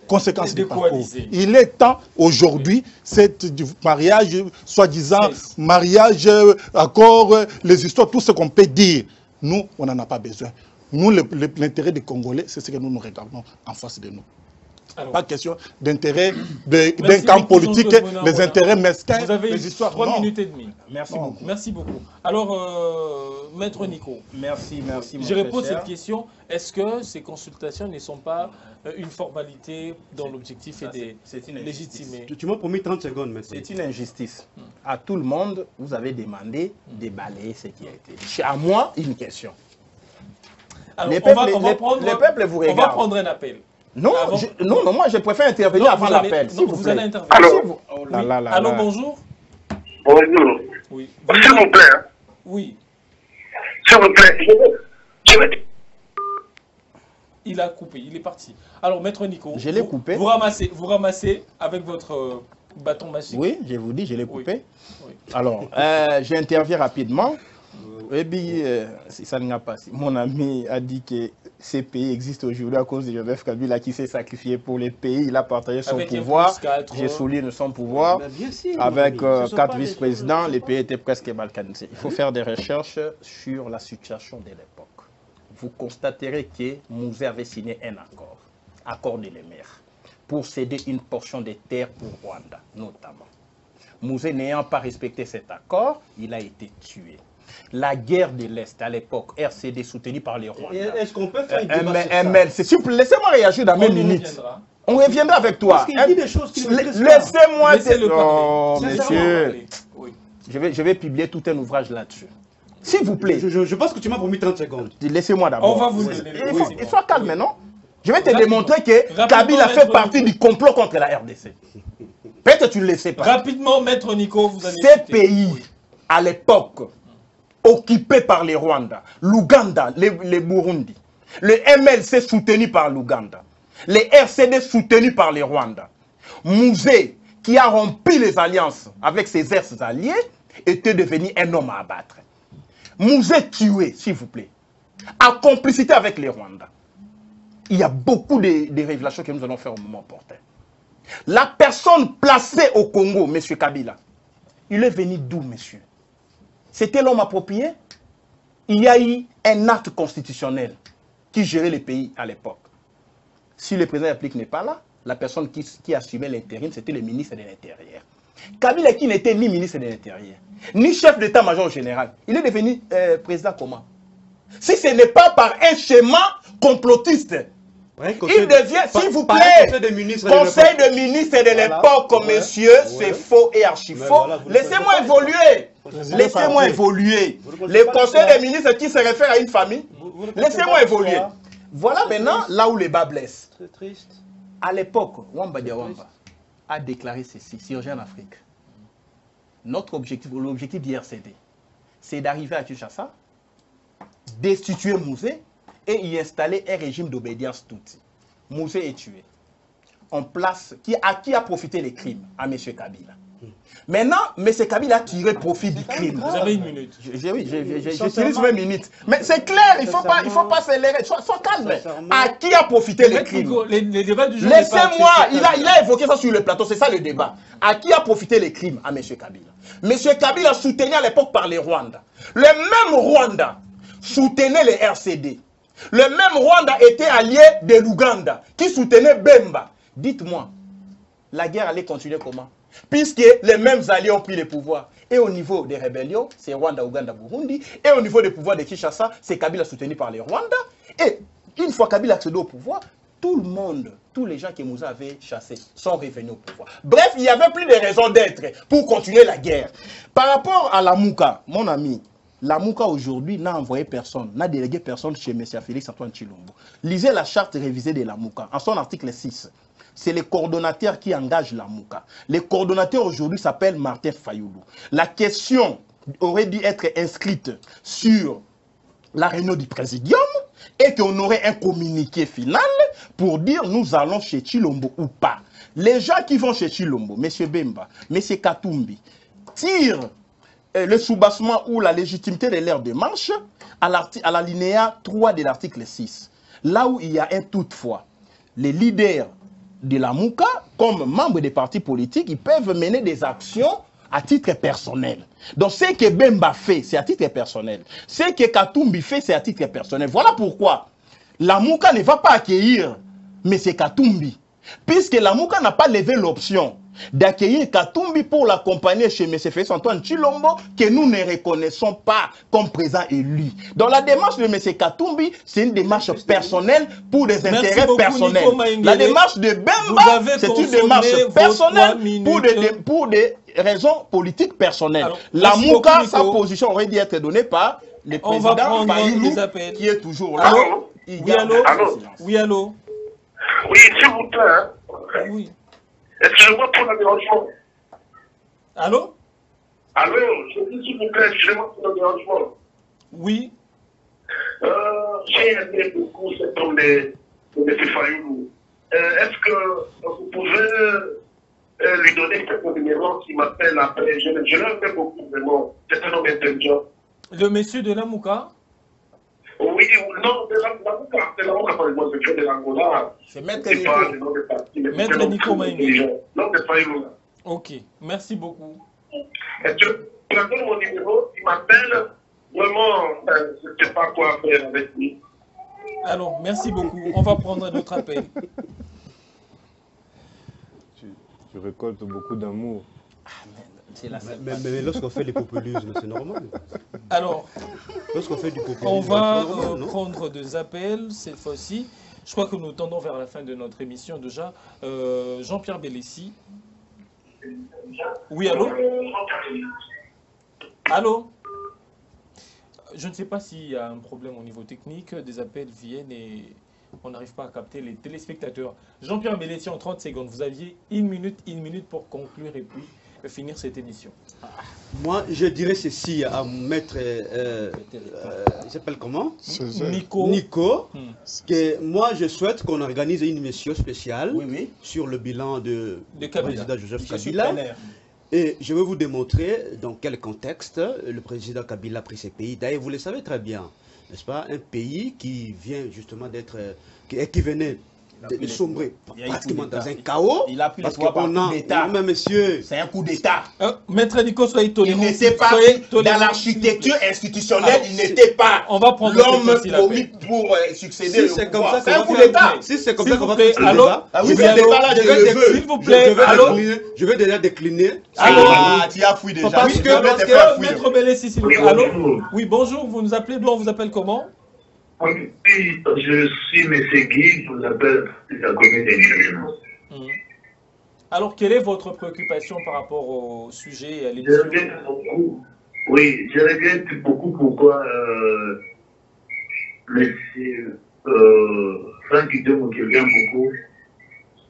Conséquence du parcours. Il est temps aujourd'hui, c'est du mariage, soi-disant mariage, accord, les histoires, tout ce qu'on peut dire. Nous, on n'en a pas besoin. Nous, l'intérêt des Congolais, c'est ce que nous regardons en face de nous. Alors, pas question d'intérêt d'un camp politique, les intérêts mesquins. Vous avez les histoires. 3 minutes et demie. Merci beaucoup. Merci beaucoup. Alors, Maître Nico. Merci. Je réponds à cette question. Est-ce que ces consultations ne sont pas une formalité dont l'objectif est de légitimer? Tu m'as promis 30 secondes, mais c'est une injustice. À tout le monde, vous avez demandé de balayer ce qui a été. À moi, une question. Alors, les peuples vous regardent. On va prendre un appel. Non, non, moi je préfère intervenir avant l'appel. Vous allez intervenir. Allô, bonjour. Bonjour. Oui. S'il vous plaît. Oui. S'il vous plaît. Il a coupé, il est parti. Alors, Maître Nico, je l'ai coupé. Vous ramassez avec votre bâton magique. Oui, je vous dis, je l'ai coupé. Oui. Alors, j'interviens rapidement. Et puis, ça ne pas. Mon ami a dit que ces pays existent aujourd'hui à cause de Joseph Kabila qui s'est sacrifié pour les pays. Il a partagé son pouvoir. J'ai souligné son pouvoir. Avec 4 vice-présidents, les pays étaient presque balkanisés. Il faut faire des recherches sur la situation de l'époque. Vous constaterez que Mouzé avait signé un accord de l'émir, pour céder une portion des terres pour Rwanda, notamment. Mouzé n'ayant pas respecté cet accord, il a été tué. La guerre de l'Est, à l'époque, RCD soutenue par les Rwandais. Est-ce qu'on peut faire une débat laissez-moi réagir dans mes minutes. On reviendra avec toi. Parce qu'il dit des choses qui laissez-moi... Non, monsieur. Oui. Je vais publier tout un ouvrage là-dessus. S'il vous plaît. Je pense que tu m'as promis 30 secondes. Laissez-moi d'abord. On va vous donner. Il faut calme, non? Je vais te démontrer que Kabila fait partie du complot contre la RDC. Peut-être que tu ne le sais pas. Rapidement, Maître Nico, vous allez... Ces pays, à l'époque, occupés par les Rwandais, l'Ouganda, les Burundi, le MLC soutenu par l'Ouganda, les RCD soutenus par les Rwandais, Mouzé, qui a rompu les alliances avec ses ex-alliés, était devenu un homme à abattre. Mouzé tué, s'il vous plaît, en complicité avec les Rwandais. Il y a beaucoup de révélations que nous allons faire au moment opportun. La personne placée au Congo, M. Kabila, il est venu d'où, monsieur? C'était l'homme approprié? Il y a eu un acte constitutionnel qui gérait le pays à l'époque. Si le président République n'est pas là, la personne qui assumait l'intérim, c'était le ministre de l'Intérieur. Kabila qui n'était ni ministre de l'Intérieur, ni chef d'état-major général, il est devenu président comment? Si ce n'est pas par un schéma complotiste, il devient, s'il vous plaît, conseil de ministre de l'époque, monsieur, c'est faux et archi faux. Laissez-moi évoluer. Laissez-moi évoluer. Les conseils des ministres qui se réfèrent à une famille, laissez-moi évoluer. Voilà maintenant là où les bas blessent. C'est triste. À l'époque, Wamba Diawamba a déclaré ceci, Surgé en Afrique. Notre objectif, l'objectif du RCD, c'est d'arriver à Kinshasa, destituer Mouzé et y installer un régime d'obédience Tutsi. Mouzé est tué. En place, à qui a profité les crimes? À M. Kabila. Maintenant, M. Kabila a tiré profit du crime. Vous avez une minute. J'utilise 20 minutes. Mais c'est clair, il ne faut pas s'élever. Sois calme. À qui a profité les crimes? Laissez-moi, il a évoqué ça sur le plateau, c'est ça le débat. À qui a profité les crimes? À M. Kabila. M. Kabila soutenu à l'époque par les Rwandais. Le même Rwandais soutenait les RCD. Le même Rwanda était allié de l'Ouganda, qui soutenait Bemba. Dites-moi, la guerre allait continuer comment? Puisque les mêmes alliés ont pris le pouvoir. Et au niveau des rébellions, c'est Rwanda, Ouganda, Burundi. Et au niveau des pouvoirs de Kinshasa, c'est Kabila soutenu par les Rwandais. Et une fois Kabila accédé au pouvoir, tout le monde, tous les gens que Mouzé avait chassés sont revenus au pouvoir. Bref, il n'y avait plus de raison d'être pour continuer la guerre. Par rapport à la Mouka, mon ami, la Mouka aujourd'hui n'a envoyé personne, n'a délégué personne chez M. Félix-Antoine Tshilombo. Lisez la charte révisée de la Mouka, en son article 6. C'est le coordonnateur qui engage la Mouka. Le coordonnateur aujourd'hui s'appelle Martin Fayoulou. La question aurait dû être inscrite sur la réunion du présidium et qu'on aurait un communiqué final pour dire nous allons chez Chilombo ou pas. Les gens qui vont chez Chilombo, M. Bemba, M. Katumbi, tirent le soubassement ou la légitimité de leur démarche à l'alinéa 3 de l'article 6. Là où il y a un toutefois, les leaders de la Mouka, comme membres des partis politiques, ils peuvent mener des actions à titre personnel. Donc ce que Bemba fait, c'est à titre personnel. Ce que Katumbi fait, c'est à titre personnel. Voilà pourquoi la Mouka ne va pas accueillir M. Katumbi, puisque la Mouka n'a pas levé l'option d'accueillir Katumbi pour l'accompagner chez M. Félix Antoine Tshilombo, que nous ne reconnaissons pas comme président élu. Donc la démarche de M. Katumbi, c'est une démarche personnelle pour des intérêts personnels. La démarche de Bemba, c'est une démarche personnelle pour des raisons politiques personnelles. Alors, la Mouka, sa position aurait dû être donnée par le président Fayoulou, qui est toujours là. Allô? Oui, allô? Oui, allô? Oui, s'il vous plaît. Oui. Excusez-moi pour le dérangement. Allô? Allô, je dis s'il vous plaît, excusez-moi pour le dérangement. Oui. J'ai aimé beaucoup cet homme de M. Fayoulou. Est-ce que vous pouvez lui donner quelques numéros qui m'appelle après? Je l'aime beaucoup, vraiment. C'est un homme intelligent. Le monsieur de la Mouka? Oui, non, de la Mouka, par exemple, c'est de l'Angola. C'est Maître Nico. Maître Nico Maïngé. Non, de Fayoulou. Ok, merci beaucoup. Et tu donnes mon numéro, il m'appelle. Vraiment, je ne sais pas quoi faire avec lui. Alors, merci beaucoup. On va prendre un autre appel. Tu récoltes beaucoup d'amour. Mais lorsqu'on fait du populisme, c'est normal. Alors, lorsqu'on fait du populisme, on va prendre des appels cette fois-ci. Je crois que nous tendons vers la fin de notre émission déjà. Jean-Pierre Bellessi. Oui, allô? Allô? Je ne sais pas s'il y a un problème au niveau technique. Des appels viennent et on n'arrive pas à capter les téléspectateurs. Jean-Pierre Bellessi, en 30 secondes. Vous aviez une minute pour conclure et puis finir cette émission. Moi, je dirais ceci à maître, il s'appelle comment? Nico. Que moi, je souhaite qu'on organise une émission spéciale sur le bilan de président Joseph Kabila. Et je vais vous démontrer dans quel contexte le président Kabila a pris ces pays. D'ailleurs, vous le savez très bien, n'est-ce pas? Un pays qui vient justement d'être, qui venait de sombrer pratiquement dans un chaos. Il a pris parce le pouvoir par coup d'État. Mais monsieur, c'est un coup d'État. Maître Nico, soyez tolérant. Il n'était pas dans l'architecture institutionnelle. Il n'était pas l'homme promis pour succéder au pouvoir. C'est un coup d'État. Si c'est comme ça qu'on va faire ce débat, oui, c'est le débat là, s'il vous plaît. Je vais déjà décliner. Ah, tu as fouillé déjà. Parce que Maître Bellessi, s'il vous plaît. Allô? Oui, bonjour. Vous nous appelez d'où? On vous appelle comment? Oui, je suis M. Guy, je vous appelle la communauté des Alors, quelle est votre préoccupation par rapport au sujet et à l'émission? Je regrette beaucoup. Oui, je regrette beaucoup pourquoi M. Franck Idemo, qui vient beaucoup,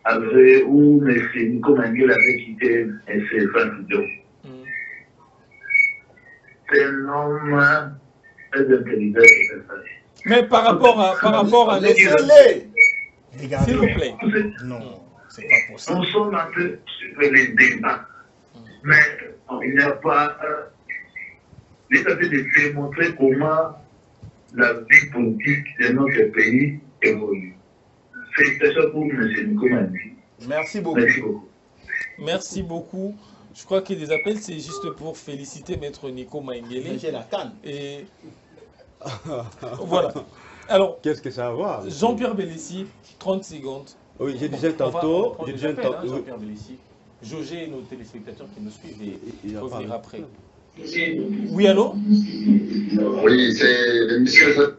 avait, ou M. Nico Manguel avait quitté M. Franck Idemo. C'est un homme très intelligent et très sage. Mais par rapport à laissez-les. S'il vous plaît. Non, c'est pas possible. Nous sommes en train de suivre les débats. Mais il n'y a pas. L'État de démontrer comment la vie politique de notre pays évolue. Félicitations pour M. Nico Manguel. Merci beaucoup. Merci beaucoup. Merci beaucoup. Je crois que les appels, c'est juste pour féliciter Maître Nico Maïngélé. J'ai la canne. Et voilà. Alors, qu'est-ce que ça va voir? Jean-Pierre Bellessi, 30 secondes. Oui, j'ai déjà tantôt. Jean-Pierre Bellessi. Jaugez nos téléspectateurs qui nous suivent et revenir après. Oui, allô? Oui, c'est le monsieur.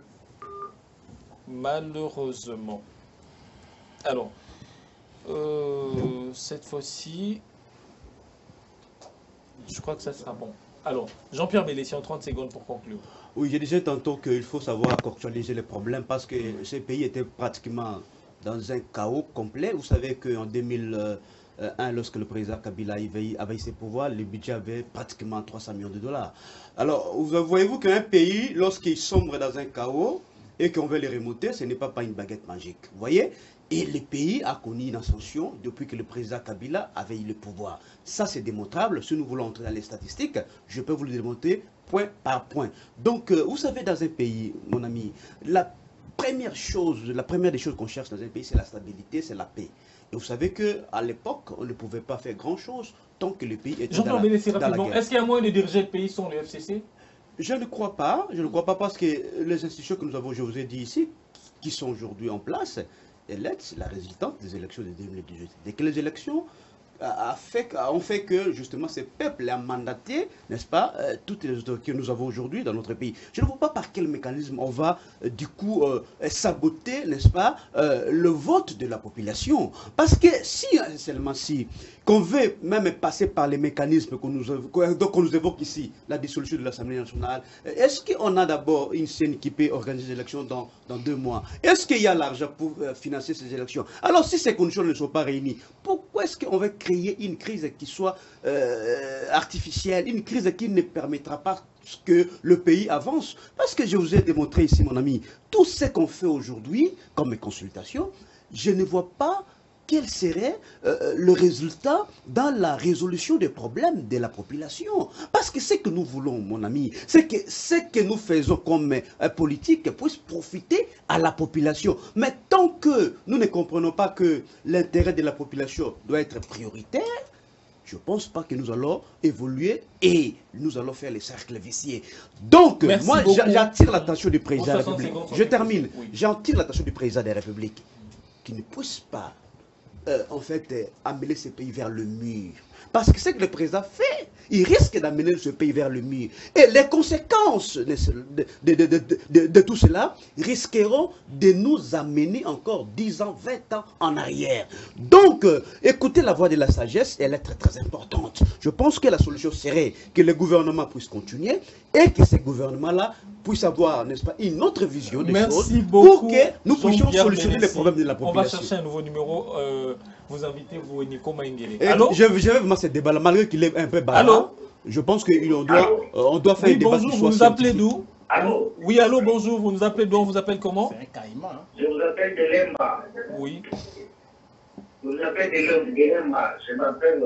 Malheureusement. Alors, cette fois-ci, je crois que ça sera bon. Alors, Jean-Pierre Bellessi, en 30 secondes pour conclure. Oui, j'ai disais tantôt qu'il faut savoir actualiser les problèmes parce que ce pays était pratiquement dans un chaos complet. Vous savez qu'en 2001, lorsque le président Kabila avait ses pouvoirs, le budget avait pratiquement 300 millions de dollars. Alors, voyez-vous qu'un pays, lorsqu'il sombre dans un chaos et qu'on veut le remonter, ce n'est pas une baguette magique. Vous voyez? Et le pays a connu une ascension depuis que le président Kabila avait eu le pouvoir. Ça, c'est démontrable. Si nous voulons entrer dans les statistiques, je peux vous le démontrer point par point. Donc, vous savez, dans un pays, mon ami, la première des choses qu'on cherche dans un pays, c'est la stabilité, c'est la paix. Et vous savez qu'à l'époque, on ne pouvait pas faire grand-chose tant que le pays était dans la guerre. Est-ce qu'il y a moyen de diriger le pays sans le FCC? Je ne crois pas. Je ne crois pas parce que les institutions que nous avons, je vous ai dit ici, qui sont aujourd'hui en place, c'est la résultante des élections de 2018. Dès que les élections ont fait que justement ces peuples ont mandaté, n'est-ce pas, toutes les autorités que nous avons aujourd'hui dans notre pays. Je ne vois pas par quel mécanisme on va du coup saboter, n'est-ce pas, le vote de la population. Parce que seulement si, qu'on veut même passer par les mécanismes qu'on nous évoque ici, la dissolution de l'Assemblée nationale, est-ce qu'on a d'abord une scène qui peut organiser les élections dans 2 mois? Est-ce qu'il y a l'argent pour financer ces élections? Alors si ces conditions ne sont pas réunies, pourquoi est-ce qu'on va créer une crise qui soit artificielle, une crise qui ne permettra pas que le pays avance? Parce que je vous ai démontré ici, mon ami, tout ce qu'on fait aujourd'hui, comme mes consultations, je ne vois pas quel serait le résultat dans la résolution des problèmes de la population. Parce que ce que nous voulons, mon ami, c'est que ce que nous faisons comme politique puisse profiter à la population. Mais tant que nous ne comprenons pas que l'intérêt de la population doit être prioritaire, je ne pense pas que nous allons évoluer et nous allons faire les cercles vicieux. Donc, moi, j'attire l'attention du président de la République. Je termine. Oui. J'attire l'attention du président de la République qui ne puisse pas en fait, amener ce pays vers le mur. Parce que ce que le président fait, il risque d'amener ce pays vers le mur. Et les conséquences de tout cela risqueront de nous amener encore 10 ans, 20 ans en arrière. Donc, écoutez la voix de la sagesse, elle est très très importante. Je pense que la solution serait que le gouvernement puisse continuer et que ce gouvernement-là puisse avoir, n'est-ce pas, une autre vision des choses pour que nous puissions solutionner les problèmes de la population. On va chercher un nouveau numéro. Vous invitez vous Nico Maingele. Allô? Je vais vraiment ce débat-là, malgré qu'il est un peu bas. Je pense qu'on doit faire un débat. Bonjour, vous nous appelez d'où? Allô? Oui, allô, bonjour, vous nous appelez d'où? On vous appelle comment? C'est un caïman. Hein? Je vous appelle de Lemba. Oui. Je vous appelle de Lemba. Je m'appelle...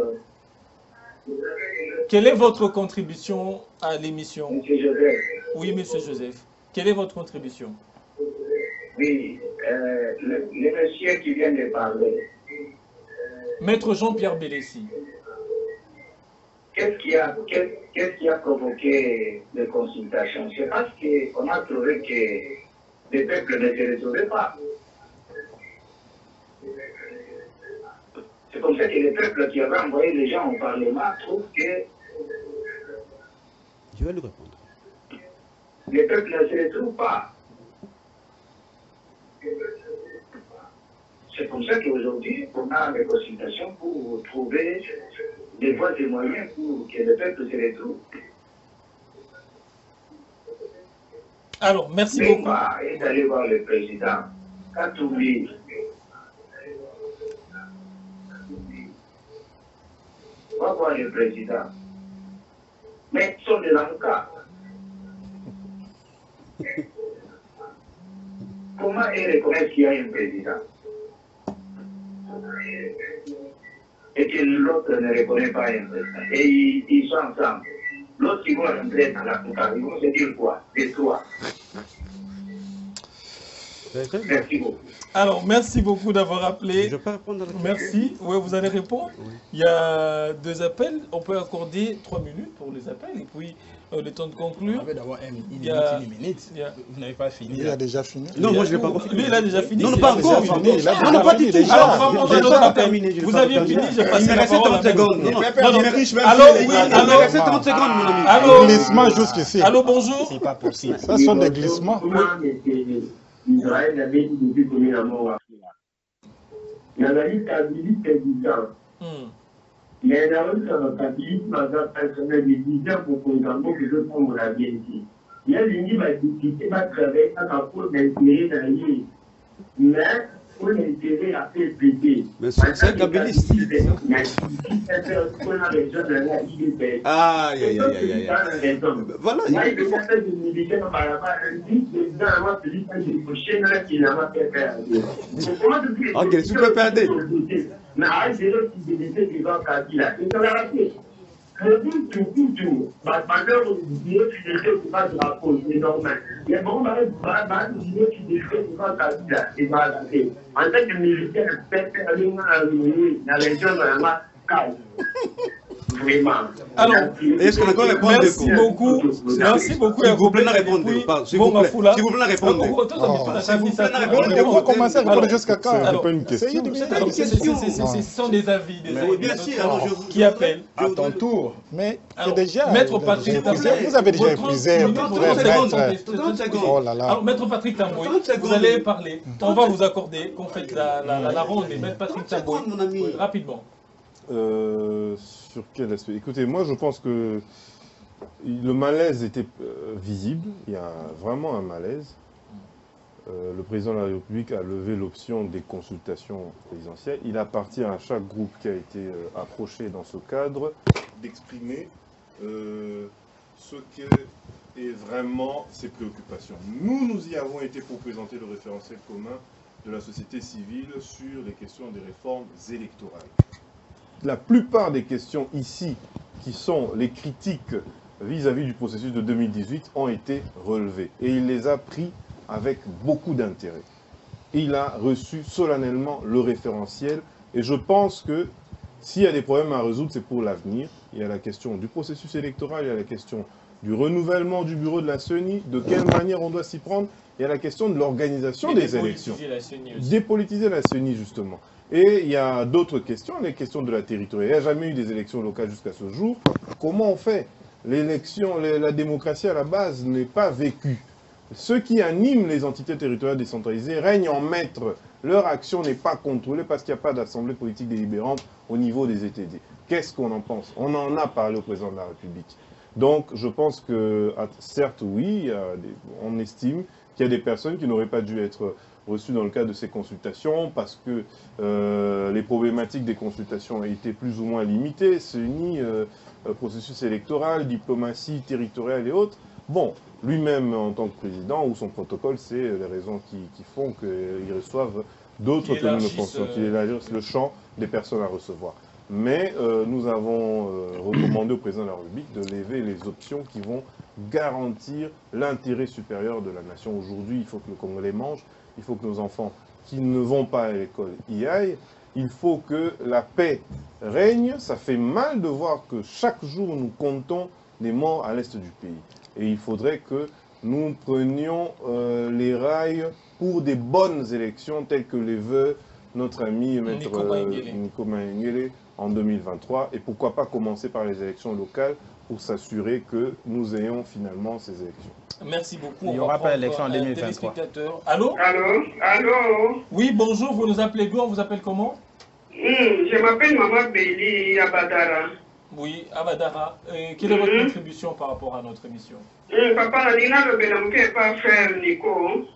Quelle est votre contribution à l'émission? Monsieur Joseph. Oui, monsieur Joseph. Quelle est votre contribution? Oui, le monsieur qui vient de parler. Maître Jean-Pierre Bélessi. Qu'est-ce qui a provoqué les consultations? C'est parce qu'on a trouvé que les peuples ne se retrouvaient pas. C'est comme ça que les peuples qui avaient envoyé les gens au Parlement trouvent que... Je vais lui répondre. Les peuples ne se retrouvent pas. C'est comme ça qu'aujourd'hui, on a des consultations pour trouver des voies et moyens pour que le peuple se retrouve. Alors, merci beaucoup. Il est allé voir le président. Katoumi. Va voir le président. Mais ils sont de l'ANCA. Comment ils reconnaissent qu'il y a un président? Et que l'autre ne reconnaît pas un président. Et ils sont ensemble. L'autre qui va rentrer dans la coupe, ils vont se dire quoi? Des trois. Merci beaucoup. Alors, merci beaucoup d'avoir appelé. Je peux répondre à la question? Merci. Oui, vous allez répondre. Oui. Il y a 2 appels. On peut accorder 3 minutes pour les appels. Et puis, le temps de conclure. Vous avez d'abord une minute. Vous n'avez pas fini. Il a déjà fini. Non, moi je ne l'ai pas encore fini. Lui, il a déjà fini. Non, non, pas encore. Non, non, pas du tout. Alors, Je n'ai pas terminé. Vous aviez fini, j'ai passé la parole. 30 secondes. Non, allô, oui, allô. Il restait 30 secondes, mon ami. Allô. Glissement jusqu'ici. Allô, bonjour. C'est pas possible. Ça sont des glissements. Israël avait dit depuis combien de mois? Il y en a eu stabilité 10 ans. Mais il y a eu stabilité personnelle de 10 ans pour qu'on ait que je prends la bien dit. Il y a une ma difficulté, ma travail, ma cour d'intérêt d'ailleurs. Mais pour l'intérêt à PPD. Mais c'est un gabéliste. Aïe, aïe, aïe, aïe. Voilà. Ok, tu peux perdre. Mais arrête de fidélité qui va Kabila. Le but tout, malheur fidélité qui va de la cause, c'est normal. Mais bon, fidélité qui va Kabila, c'est mal. En tant que militaire, peut-être aller dans la région de la Kaye. Vraiment. Alors, est-ce qu'on a répondu? Merci beaucoup. Merci beaucoup. S'il vous plaît, répondre. S'il vous plaît, répondre. Il faut commencer à répondre jusqu'à quand? C'est pas une question. Ce sont des avis, bien sûr, qui appellent. À ton tour. Mais c'est déjà. Maître Patrick vous avez déjà épuisé. 30 secondes. Oh là là. Alors, Maître Patrick Tamboy, vous allez parler. On va vous accorder qu'on fait la ronde. Et Maître Patrick Tamboy, rapidement. Sur quel aspect? Écoutez, moi je pense que le malaise était visible, il y a vraiment un malaise. Le président de la République a levé l'option des consultations présidentielles. Il appartient à chaque groupe qui a été approché dans ce cadre d'exprimer ce qu'est vraiment ses préoccupations. Nous y avons été pour présenter le référentiel commun de la société civile sur les questions des réformes électorales. La plupart des questions ici, qui sont les critiques vis-à-vis du processus de 2018, ont été relevées. Et il les a pris avec beaucoup d'intérêt. Il a reçu solennellement le référentiel. Et je pense que s'il y a des problèmes à résoudre, c'est pour l'avenir. Il y a la question du processus électoral, il y a la question du renouvellement du bureau de la CENI, de quelle manière on doit s'y prendre. Il y a la question de l'organisation des élections. Dépolitiser la CENI, justement. Et il y a d'autres questions, les questions de la territorialité. Il n'y a jamais eu des élections locales jusqu'à ce jour. Comment on fait? L'élection, la démocratie à la base n'est pas vécue. Ceux qui animent les entités territoriales décentralisées règnent en maître. Leur action n'est pas contrôlée parce qu'il n'y a pas d'assemblée politique délibérante au niveau des ETD. Qu'est-ce qu'on en pense? On en a parlé au président de la République. Donc je pense que, certes, oui, on estime qu'il y a des personnes qui n'auraient pas dû être reçues dans le cadre de ces consultations parce que les problématiques des consultations ont été plus ou moins limitées, CENI, processus électoral, diplomatie territoriale et autres. Bon, lui-même en tant que président ou son protocole, c'est les raisons qui font qu'ils reçoivent d'autres que nous ne pensons, qu'il élargisse le champ des personnes à recevoir. Mais nous avons recommandé au président de la République de lever les options qui vont garantir l'intérêt supérieur de la nation. Aujourd'hui, il faut que le Congolais mange, il faut que nos enfants qui ne vont pas à l'école y aillent, il faut que la paix règne. Ça fait mal de voir que chaque jour nous comptons les morts à l'est du pays. Et il faudrait que nous prenions les rails pour des bonnes élections telles que les veut notre ami Maître Nico Maïngele en 2023. Et pourquoi pas commencer par les élections locales pour s'assurer que nous ayons finalement ces élections. Merci beaucoup. Il n'y aura pas d'élection en 2023. Allô? Allô? Oui, bonjour, vous nous appelez d'où? On vous appelle comment? Je m'appelle Maman Béli Abadara. Oui, Abadara. Quelle est votre contribution par rapport à notre émission? Papa, Nina Lobelam, qui n'est pas frère Nico.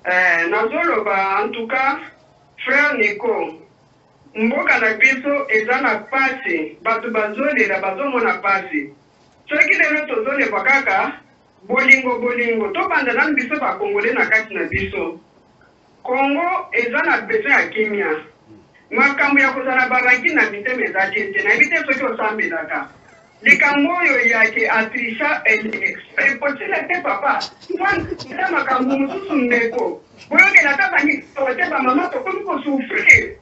En tout cas, frère Nico. Mboka na biso eza na pasi bato bazolela bazomona pasi soki lelo tozoleba kaka bolingo tobanda nanu biso bakongole na kati na biso Kongo eza na besoin ya kimia makambo ya kozala baraki na mitema eza te na bite soki osambelaka likambo oyo yake atrisha posile te papa eza makambo mosusu ndeko boyokela kaka nitote bamama tokomi kosufrir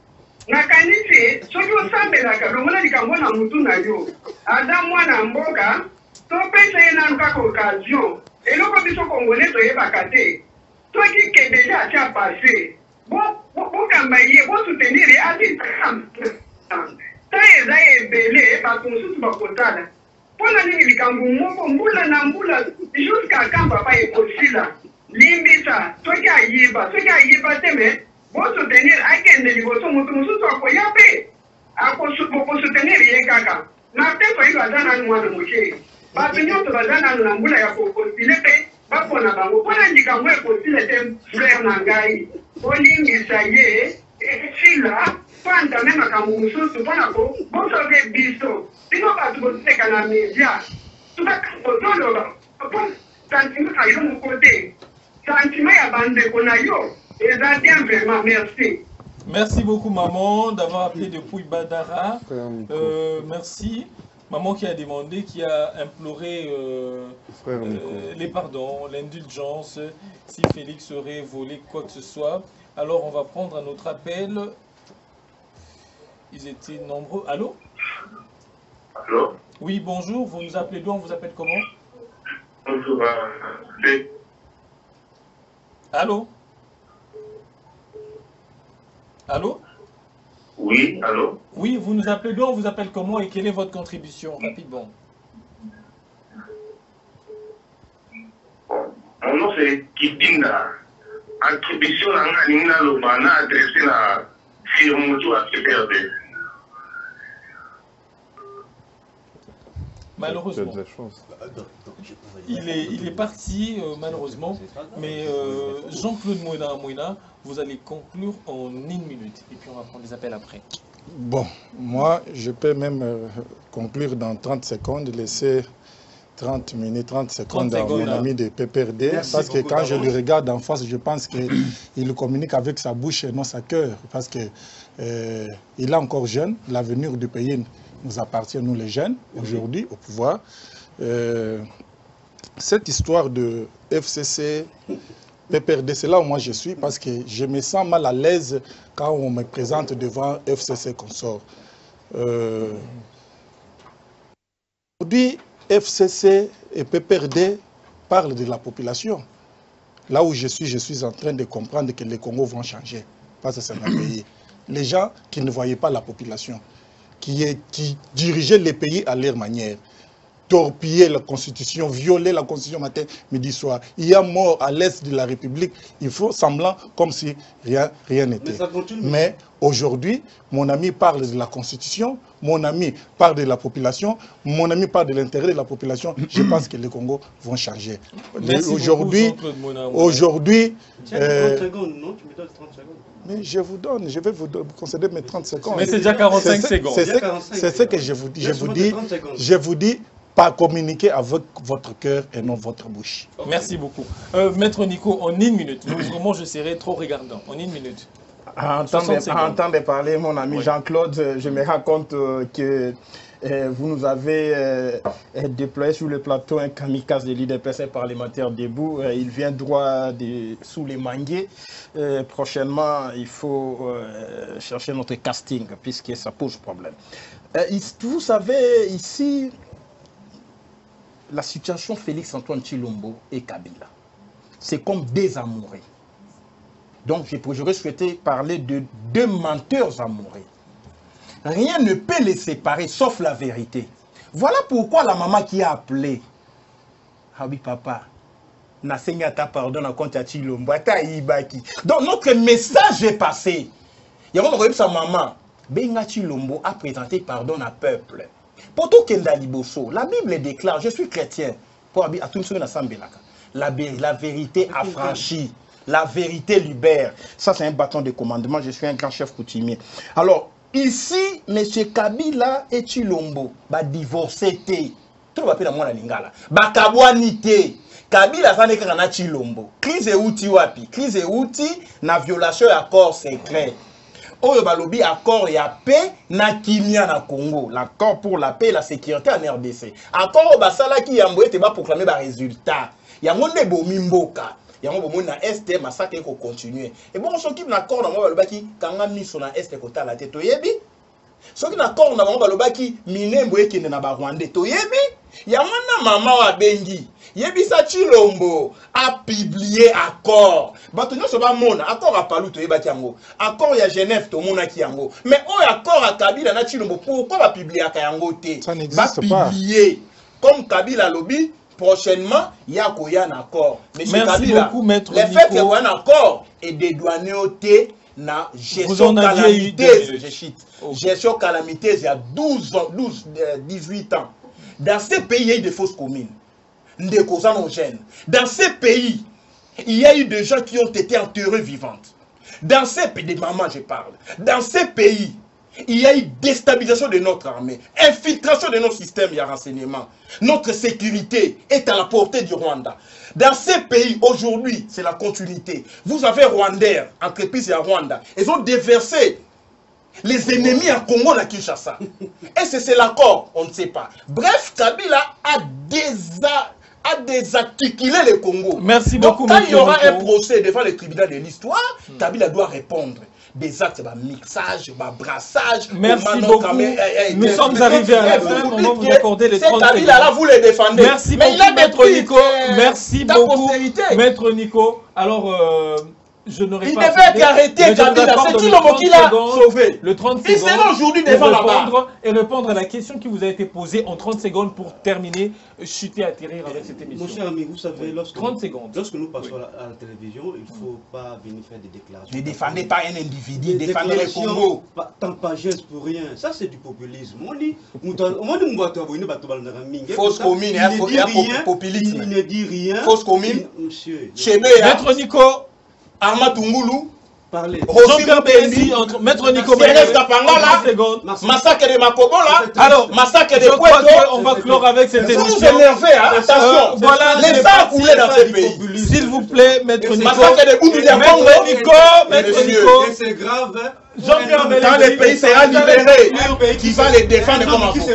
nakanisi soki osambelaka longola likambo na mutu na yo aza mwana mboka topesa ye nanu kaka occasion eloko biso kongole toyebaka te soki kebele atia pase bokamba ye bosoutenir ye ati ta eza ebele bato mosusu bakotala mpona nini likambo moko mbula na mbula juska kamba pa ekosila limbisa soki ayiba te me bosoutenir akende liboso moto mosusu akoya mpe akosoutenir ye kaka martin fayulu aza nanu mwana moke bato nyonso baza nanu na mbula ya kokostile mpe bapona bango mpona likambo ekosila te frère na ngai olingisa ye esila mpo antame makambo mosusu mpona bosoke biso bino bato boteka na media tozoloba sentiment na yo moko te sentiment ya bandeko na yo eza bien vraiment merci. Merci beaucoup maman d'avoir appelé depuis Badara. Merci. Maman qui a demandé, qui a imploré les pardons, l'indulgence, si Félix aurait volé quoi que ce soit. Alors on va prendre un autre appel. Ils étaient nombreux. Allô? Allô? Oui, bonjour. Vous nous appelez d'où? On vous appelle comment? Bonjour. Allô? Allô? Oui, allô? Oui, vous nous appelez d'où? On vous appelle comment et quelle est votre contribution? Rapidement. Mon nom c'est Kipinda. Contribution à Nina Lobana adressée à Firmoto à CPRD. Malheureusement. Il est parti, malheureusement. Mais Jean-Claude Mouina, vous allez conclure en 1 minute. Et puis on va prendre les appels après. Bon, moi, je peux même conclure dans 30 secondes, laisser 30 minutes, 30 secondes à mon ami de PPRD. Merci parce que quand je le regarde en face, je pense qu'il communique avec sa bouche et non sa cœur. Parce qu'il est encore jeune. L'avenir du pays nous appartient, nous les jeunes, aujourd'hui, au pouvoir. Cette histoire de FCC, PPRD, c'est là où moi je suis, parce que je me sens mal à l'aise quand on me présente devant FCC consort. Aujourd'hui, FCC et PPRD parlent de la population. Là où je suis en train de comprendre que les Congos vont changer. Parce que c'est un pays. Les gens qui ne voyaient pas la population, qui dirigeaient les pays à leur manière, torpiller la Constitution, violer la Constitution matin, midi, soir. Il y a mort à l'est de la République. Il faut semblant comme si rien n'était. Mais aujourd'hui, mon ami parle de la Constitution, mon ami parle de la population, mon ami parle de l'intérêt de la population. Je pense que les Congos vont changer. Aujourd'hui, mais je vous donne, je vais vous concéder mes 30 secondes. Mais c'est déjà 45 secondes. C'est ce que je vous dis. Je vous dis, pas communiquer avec votre cœur et non votre bouche. Merci beaucoup. Maître Nico, en 1 minute, vraiment je serai trop regardant. En 1 minute. À entendre parler, mon ami Jean-Claude, je me rends compte que vous nous avez déployé sur le plateau un kamikaze de l'IDPS parlementaire debout. Il vient droit sous les manguiers. Prochainement, il faut chercher notre casting, puisque ça pose problème. Vous savez, ici, la situation Félix-Antoine Tshilombo et Kabila, c'est comme des amoureux. Donc, j'aurais souhaité parler de 2 menteurs amoureux. Rien ne peut les séparer, sauf la vérité. Voilà pourquoi la maman qui a appelé, ah oui, papa, Nasenga pardon à compte à Tshilombo, donc, notre message est passé. Il y a sa maman, Benga Tshilombo a présenté pardon à peuple. Poto Kenda Liboso, la Bible déclare, je suis chrétien, pour à tout la vérité affranchit, la vérité libère. Ça, c'est un bâton de commandement, je suis un grand chef coutumier. Alors, ici, M. Kabila et Tshilombo, divorcé. Tout le monde a la lingala. Kabwanité. Kabila ça n'est qu'un Tshilombo. Crise et outil wapi. Crise et outil, na violation d'accord secret. Oyo balobi accord ya paix na kimia na Congo, l'accord pour la paix et la sécurité en RDC. Accord basala ki yambo ete ba proclamer ba résultat. Yango ne bomi mboka. Yango bomo na est massacre ko continuer. Et bon soki na accord na mo balobaki kanga miso na est ko tala te toyebi. Soki na accord na mo balobaki minembo ekende na ba Rwanda toyebi. Yango na mama wa bengi. Yebisa Tshilombo a publié accord. Bato nyonso ba mona accord a palu to yebaki yango. Accord ya Genève to mona ki yango. Mais o accord a Kabila na Tshilombo pourquoi ba publier ka yango te? Ça n'existe pas. Publier comme Kabila lobby prochainement il y a un accord. Monsieur Kabila, beaucoup, maître le fait qu'il y ait un accord et dédouané au thé na gestion calamiteuse. Gestion calamiteuse il y a 18 ans. Dans ces pays il y a eu des fausses communes. Dans ces pays, il y a eu des gens qui ont été enterrés vivantes. Dans ces pays, des mamans je parle, dans ces pays, il y a eu déstabilisation de notre armée, infiltration de nos systèmes de renseignement. Notre sécurité est à la portée du Rwanda. Dans ces pays, aujourd'hui, c'est la continuité. Vous avez Rwandais, entreprise à Rwanda. Ils ont déversé les ennemis à Congo, à Kinshasa. Et c'est l'accord, on ne sait pas. Bref, Kabila a désarticulé le Congo. Merci Donc, beaucoup. quand il y aura un procès devant le tribunal de l'histoire, Kabila doit répondre. Des actes, mixage, brassage. Merci beaucoup. Nous sommes arrivés à la fin. On va vous accorder les 30 secondes. Là, vous les défendez. Merci beaucoup, Maître Nico. Merci beaucoup, Maître Nico. Alors, je n'aurais pas... Il devait être arrêté, Kabila. C'est qui l'homme qui l'a sauvé? Le 30 secondes. Et c'est aujourd'hui devant la barre. Et répondre à la question qui vous a été posée en 30 secondes pour terminer, chuter, atterrir avec cette émission. Mon cher ami, vous savez, lorsque 30 secondes. Lorsque nous passons à la télévision, il ne faut pas venir faire des déclarations. Ne défendez pas un individu, défendez le Congo. Tampagesse pour rien. Ça, c'est du populisme. On dit, fausse commune, populisme. Il ne dit rien. Fausse commune. Monsieur. Maître Nico. Arma Tungulu. Parlez. Jean-Pierre Benzi, Maître Nico. Massacre de Makobola. Alors, massacre de Puerto. On va clore avec cette émission. Vous vous énervez, hein? Attention. Voilà, les arts coulés dans ces pays. S'il vous plaît, Maître Nico. Massacre de Bouddha de Congo. Maître Nico. C'est grave. Jean-Pierre Benzi. Dans les pays, c'est un libéré qui va les défendre comme un fou.